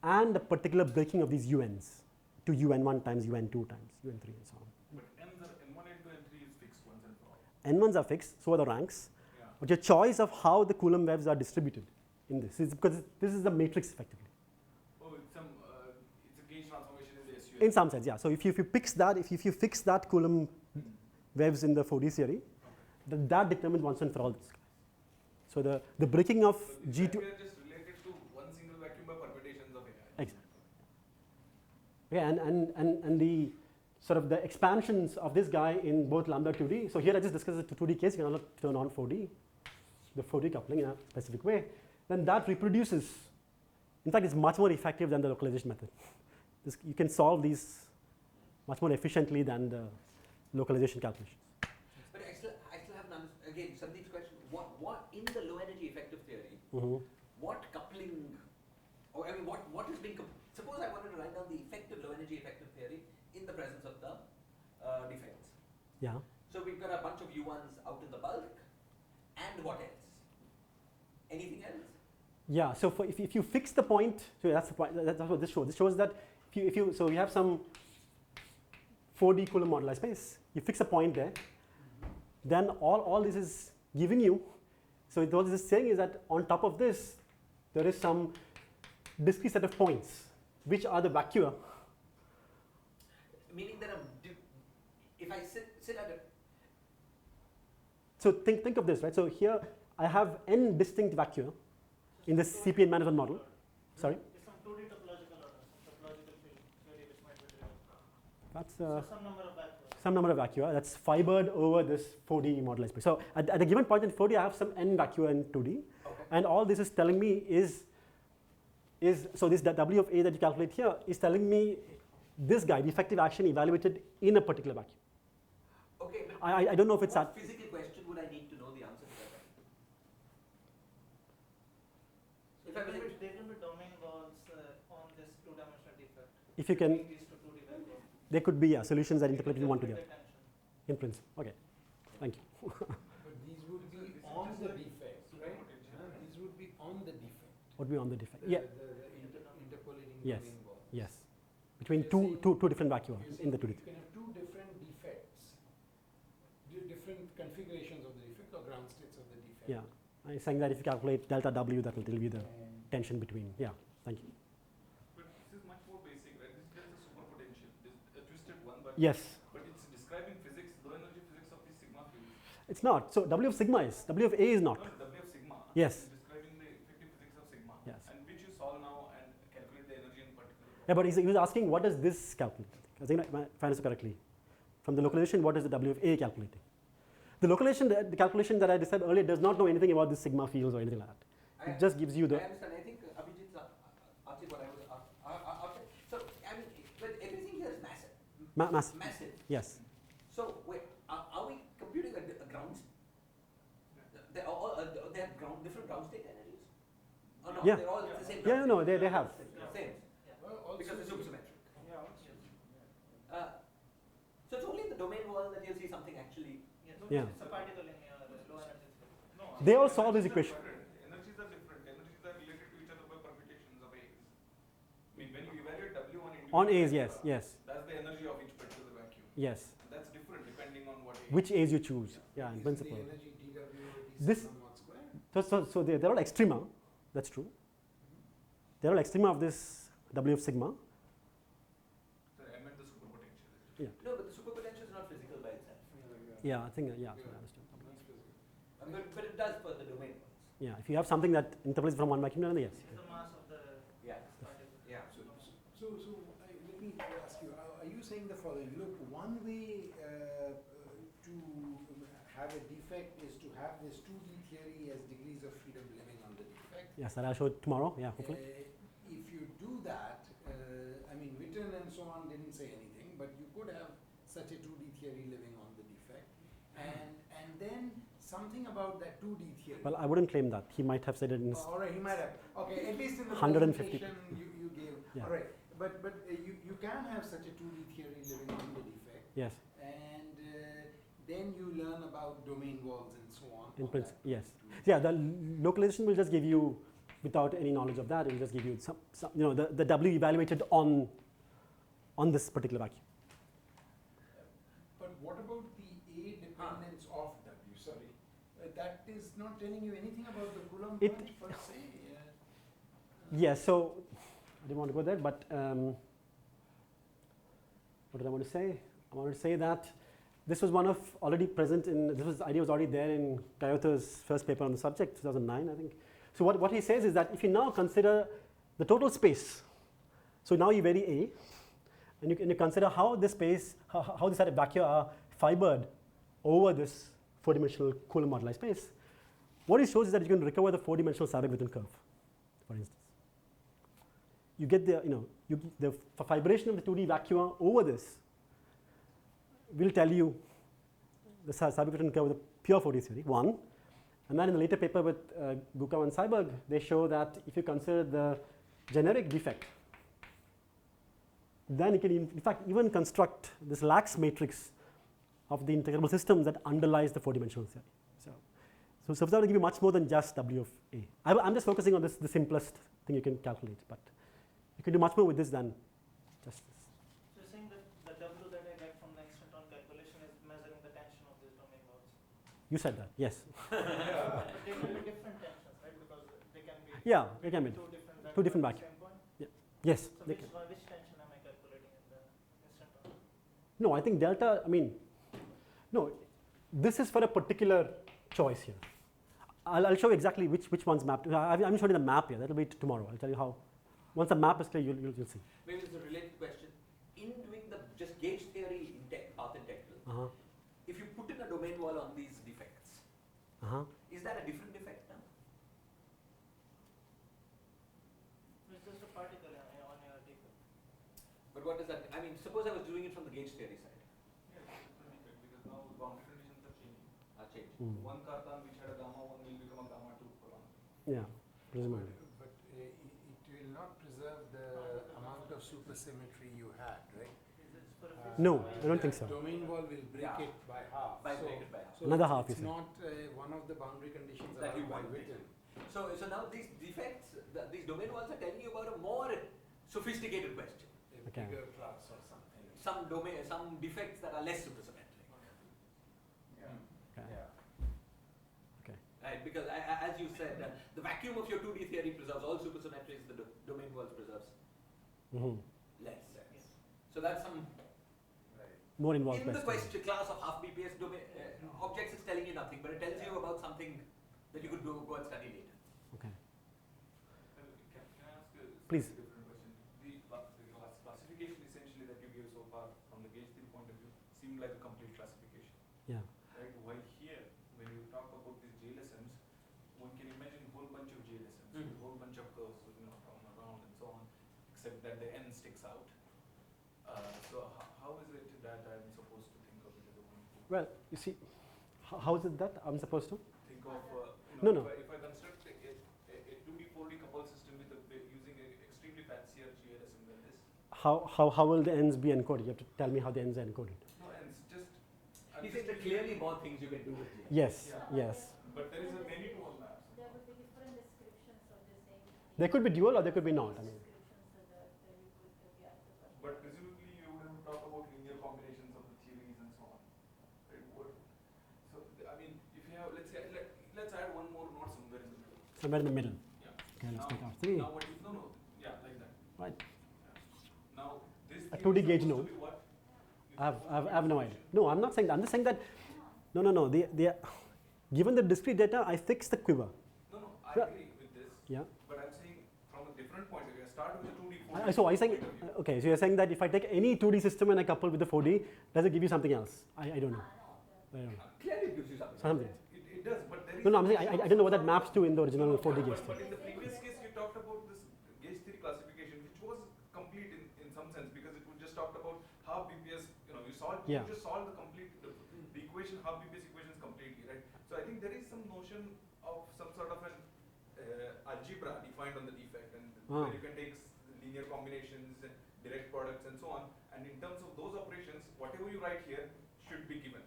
and the particular breaking of these UNs to UN1 times UN2 times UN3 and so on. But N1 into N3 is fixed once and for all. N1s are fixed, so are the ranks. Yeah. But your choice of how the Coulomb waves are distributed in this is because this is the matrix effectively. Oh, it's a gauge transformation in the SU. In some sense, yeah. So if you fix that, if you fix that Coulomb waves in the 4D theory, that determines once and for all this. So the breaking of So G2. we are just related to one single vacuum by permutations of AI. Exactly. Yeah, and the sort of the expansions of this guy in both lambda 2D. So here I just discussed the 2D case. You can also turn on 4D, the 4D coupling in a specific way. Then that reproduces. In fact, it's much more effective than the localization method. You can solve these much more efficiently than the localization calculations. But I still have again Sandeep's question. What in the low energy effective theory? What coupling? Or I mean, what is being? Suppose I wanted to write down the effective low energy effective theory in the presence of the defects. Yeah. So we've got a bunch of U1s out in the bulk, and what else? Anything else? Yeah. So if you fix the point, so that's the point. That's what this shows. This shows that so we have some 4D Coulomb moduli space. You fix a point there, then all this is giving you. So what this is saying is that on top of this, there is some discrete set of points, which are the vacua. Meaning that if I sit at a So think of this, right? So here I have n distinct vacua in the CPN management model. Sorry? It's some 2D topological order, some topological theory which might be real. That's So some number of vectors. some number of vacua that's fibered over this 4D moduli space. So at a given point in 4D, I have some n vacua in 2D. okay. And all this is telling me is so this W of A that you calculate here is telling me this guy, the effective action evaluated in a particular vacuum. Okay, but I don't know if it's what that. physical question would I need to know the answer to that? If I was There can be domain walls on this two-dimensional defect. If you can, These to 2D vacuum. there could be solutions that interpolate one to the other. Tension. In principle. Okay. Thank you. But these would be on the defect, right? These would be on the defect. What would be on the defect? Yeah. The interpolating Yes. domain wall. Yes. Between You're two different vacua You're in the saying 2D. you can have two different defects, different configurations of the defect or ground states of the defect. Yeah. I'm saying that if you calculate delta W, that will tell you the tension between. Yeah. Thank you. But this is much more basic, right? This is just a superpotential. This a twisted one, but Yes. but it's describing physics, low energy physics of these sigma fields. It's not. So W of sigma is. W of A is not. No, W of sigma. Yes. Is describing the effective physics of sigma. Yes. And which you solve now and calculate the energy in particular. Yeah, but he was asking what does this calculate? I think if I understand correctly. From the localization, what is the W of A calculating? The localization, the calculation that I described earlier does not know anything about the sigma fields or anything like that. It just gives you the. I understand. I think Abhijit's asking what I was after. So I mean, but everything here is massive. Massive. Massive. Yes. So wait, are we computing a ground? They're all they have different ground state energies. Oh no, Yeah. they're all the same. Yeah, no, they have. Same. Well, also Because they're supersymmetric. Yeah. So it's only in the domain wall that you'll see something actually. Yes. Yeah. It's a particle in your low energy state. No, They all solve this energies equation. are different. Energies are different. Energies are related to each other by permutations of A's. I mean, when you evaluate W1 On A's, yes, yes, that's the energy of each particular vacuum. yes. That's different depending on what A. Which A's you choose. Yeah, in isn't principle. the energy dW This- sigma mod square? So they're all extrema. That's true. They're all extrema of this W of sigma. So I meant the Yeah, I think, yeah, that's what I understood. But it does for the domain ones. Yeah, if you have something that interpolates from one vacuum to another, yes. It's the mass of the Yeah. particle. Yeah. Let me ask you, are you saying the following? Look, one way to have a defect is to have this 2D theory as degrees of freedom living on the defect. Yes, that I'll show it tomorrow, yeah, hopefully. If you do that, I mean, Witten and so on didn't say anything, but you could have such a 2D theory living on the defect. And then something about that 2D theory. Well, I wouldn't claim that. He might have said it in his, All right, he might have. Okay, at least in the 150. presentation you gave. Yeah. All right, but you can have such a 2D theory living on the defect. yes, And then you learn about domain walls and so on. in on principle, that yes. 2D Yeah, the localization will just give you, without any knowledge of that, it will just give you some you know, the W evaluated on this particular vacuum. But what about the A dependence of W? Sorry, that is not telling you anything about the Coulomb It- branch per se. Yes, so I didn't want to go there, but what did I want to say? I wanted to say that this was one of already present in, this idea was already there in Kyoto's first paper on the subject, 2009, I think. So what he says is that if you now consider the total space, so now you vary A, and you consider how this space, how this set of vacua are fibered over this four-dimensional Coulomb moduli space, what it shows is that you can recover the four-dimensional Savick-Witten curve, for instance. You get the, the fibration of the 2D vacua over this will tell you the Savick-Witten curve with a pure Fourier theory, one. And then in the later paper with Gukov and Seiberg, they show that if you consider the generic defect, then you can in fact even construct this lax matrix of the integrable system that underlies the four-dimensional theory. So that will give you much more than just W of A. I'm just focusing on this, the simplest thing you can calculate, but you can do much more with this than just this. So you're saying that the W that I get from the instanton calculation is measuring the tension of these domain walls. You said that, yes. But they can be different tensions, right? Because they can be Yeah, they can be. two different vacuum. at the same point. Yes. So They which can. which tension am I calculating in the instanton? No, I think delta, no, this is for a particular choice here. I'll show you exactly which one's mapped. I'm showing you the map here. That'll be tomorrow. I'll tell you how. Once the map is clear, you'll see. Maybe it's a related question. In doing the just gauge theory path integral, if you put in a domain wall on these defects, is that a different defect now? It's just a particle on your defect. But what does that? I mean, suppose I was doing it from the gauge theory side. Yes, it's a defect because now boundary conditions are changing. I'll change. One carton which had a gamma 1 will become a gamma 2 column. Yeah, presumably. But it will not preserve the amount of supersymmetry you had, right? Is it for a No, I don't think so. Domain wall will break it by half. Break it by half. So Another it's- half, you It's say. not one of the boundary conditions That you allowed by want. Witten. So now these defects, these domain walls are telling you about a more sophisticated question. A Okay. bigger class or something. Some defects that are less supersymmetric. Yeah. Okay. Okay. Right, because as you said, the vacuum of your 2D theory preserves all supersymmetries, the domain walls preserves less. So that's some, More involved in the question. question class of half-BPS domain objects, it's telling you nothing, but it tells you about something that you could go and study later. Okay. Can I ask a Please. slightly different question? The classification essentially that you gave so far from the gauge theory point of view seemed like a complete classification. Yeah. Right? While here, when you talk about these JLSMs, one can imagine a whole bunch of JLSMs, a whole bunch of curves, around and so on, except that the N sticks out. So how is it that I'm supposed to think of it as a one? Well, you see, how is it that I'm supposed to? Think of No. If I construct a 2D 4D coupled system with using an extremely fancier GLSM than this. How will the ends be encoded? You have to tell me how the ends are encoded. No, and it's just. He said there are clearly more things you can do with it. Yes, Yeah. yes. But there is a many to one maps. There would be different descriptions of the same thing. There could be dual or there could be not. I mean, Descriptions so that you could be asked the question. But presumably you would have to talk about linear combinations of the theories and so on. Right? I mean, if you have, let's say, let's add one more node somewhere in the middle. somewhere in the middle. Yeah. Okay, let's Now- take R3. Now what if, yeah, like that. Right. Now this A theory 2D is gauge supposed node. to be what? I have no idea. No, I'm not saying that. I'm just saying that No. Given the discrete data, I fix the quiver. No, I Yeah. agree with this. Yeah. But I'm saying from a different point of view. I start with the 2D, 4D. So are you saying, point of view. okay, so you're saying that if I take any 2D system and I couple with the 4D, does it give you something else? I don't know. I don't know. Clearly it gives you something. Something. It does, but there is. No, I'm saying I don't know what that maps to in the original 4D gauge But theory. in the previous case, you talked about this gauge theory classification, which was complete in some sense because it just talked about half BPS. You Yeah. just solve the complete the equation, half BPS equations completely, right? So I think there is some notion of some sort of an algebra defined on the defect, and where you can take linear combinations, direct products, and so on. And in terms of those operations, whatever you write here should be given.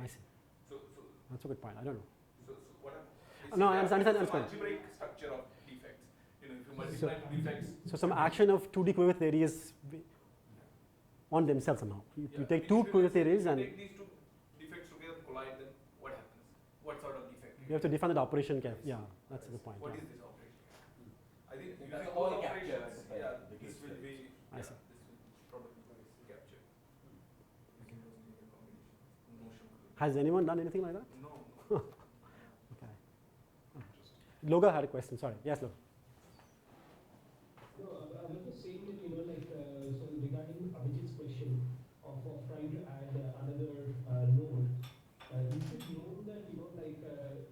I see. So That's a good point. I don't know. what No, I basically understand. some algebraic structure of defects. If you multiply two defects. So some action of 2D quiver theory is on themselves somehow. You take two quiver theories and take these two defects together, collide, then what happens? What sort of defect? you have to define the operation carefully. Yeah, that's the point. What Yeah. is this operation? I think That's using all those captured operations, by yeah, the this case will studies. be, I yeah, see. this will probably be captured. Using those linear combinations, notion. Has anyone done anything like that? No. Okay. Loga had a question. Sorry. Yes, Loga. No, I was just saying that, so regarding Abhijit's question of trying to add another node, you should know that,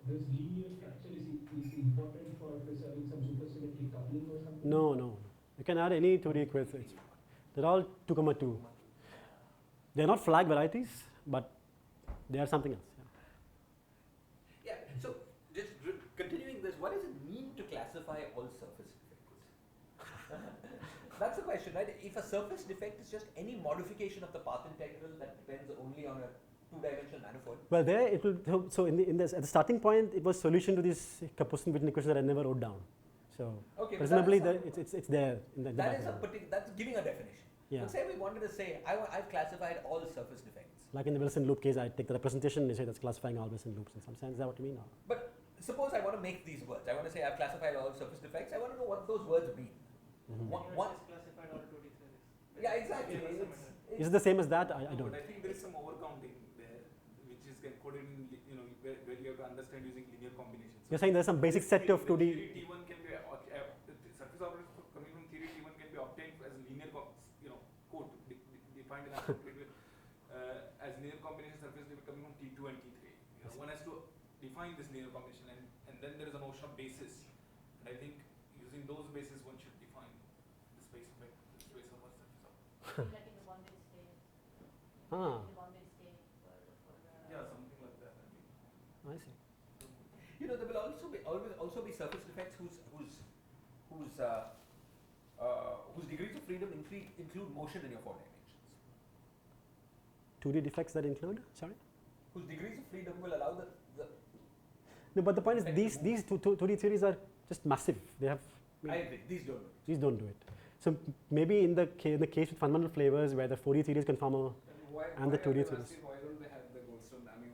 this linear structure is important for preserving some supersymmetric coupling or something? No. You can add any 2D quiver theories. They're all 2,2. They're not flag varieties, but they are something else. Yeah. Yeah, so just continuing this, what does it mean to classify all surface defects? That's the question, right? If a surface defect is just any modification of the path integral that depends only on a two-dimensional manifold. Well, there it will. So at the starting point, it was solution to this Kapustin-Witten equation that I never wrote down. So Okay, but presumably that it's there in the that is a background. that's giving a definition. Yeah. But say we wanted to say, I've classified all surface defects. Like in the Wilson loop case, I take the representation and say that's classifying all Wilson loops in some sense. Is that what you mean? Or? But suppose I want to make these words. I want to say I've classified all surface defects. I want to know what those words mean. Mm-hmm. One, classified all 2D theories. yeah, exactly. Is it the same as that? I don't. But I think there is some overcounting there, which is encoded in, where you have to understand using linear combinations. You're saying there's some basic set of 2D. Theory T1 can be, surface operators coming from theory T1 can be obtained as linear, code defined in appropriate way, as linear combination surface coming from T2 and T3. One has to define this linear combination, and then there is a notion of basis. And I think using those bases, one should define the space of a surface operator. Like in the boundary state. Ah, The boundary state for Yeah, something like that. I see. There will also be surface defects whose degrees of freedom include motion in your 4 dimensions. 2D defects that include? Sorry. Whose degrees of freedom will allow the No, but the point is Defect these 2D theories are just massive. They have. I agree. These don't. These don't do it. So maybe in the case with fundamental flavors where the 4D theory is conformal and the 2D theories. Why don't they have the Goldstone? I mean,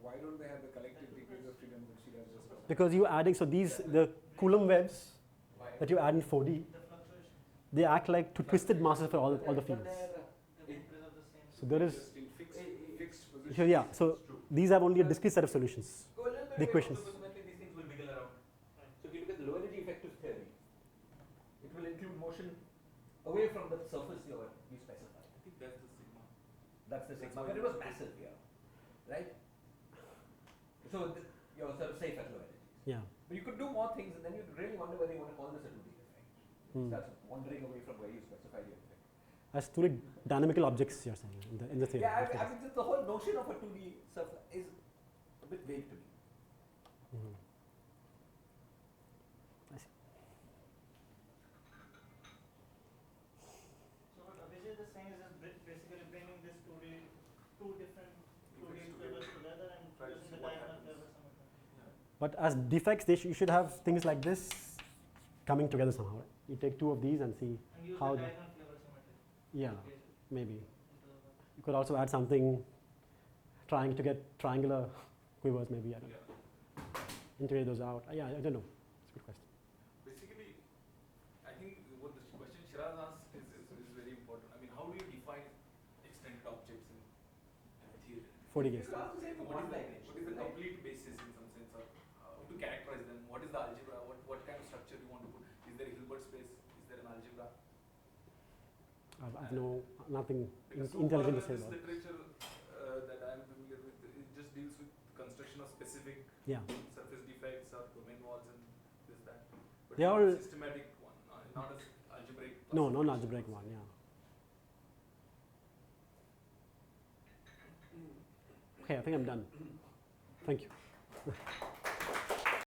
why don't they have the collective degrees of freedom which she has just talked about? Because you're adding, so the Coulomb webs that you add in 4D, The fluctuation, they act like twisted masses for all the fields. they will preserve the same. So there is, Just in fixed position. so yeah, so these have only a discrete set of solutions. Go a little bit The away equations. from the these things will wiggle around. So if you look at the low energy effective theory, it will include motion away from the surface you specify. I think that's the sigma. That's the That's sigma, why but it you- was massive here, right? So you're sort of safe at low energies. Yeah. But you could do more things, and then you really wonder whether you want to call this a 2D effect. Hmm. That's wandering away from where you specified your effect. As 2D dynamical objects, you're saying, in the theory. Yeah, Okay. I mean, just the whole notion of a 2D surface is a bit vague to me. Mhm. I see. So what Abhijit is saying is just basically bringing this two different 2D flavors together and Try to using see the what diagonal happens. flavor symmetry. But as defects, you should have things like this coming together somehow. Right? You take two of these and see And use how the the, diagonal flavor symmetry. yeah, Okay, maybe. into the- You could also add something trying to get triangular quivers, maybe. I don't know. Integrate those out. Yeah, I don't know. It's a good question. Basically, I think what the question Shiraz asked is very important. I mean, how do you define extended objects in theory? 40 cases. You ask the same for What is quantum the dimensions, right? complete basis in some sense of how to characterize them? What is the algebra? What kind of structure do you want to put? Is there a Hilbert space? Is there an algebra? I've no nothing Because so intelligent to far say this about. literature that I am familiar with, it just deals with construction of specific Yeah, surface defects or domain walls and this that. But They not all- a systematic one, not as algebraic. no, classification. non-algebraic one. Yeah. Okay, I think I'm done. Thank you.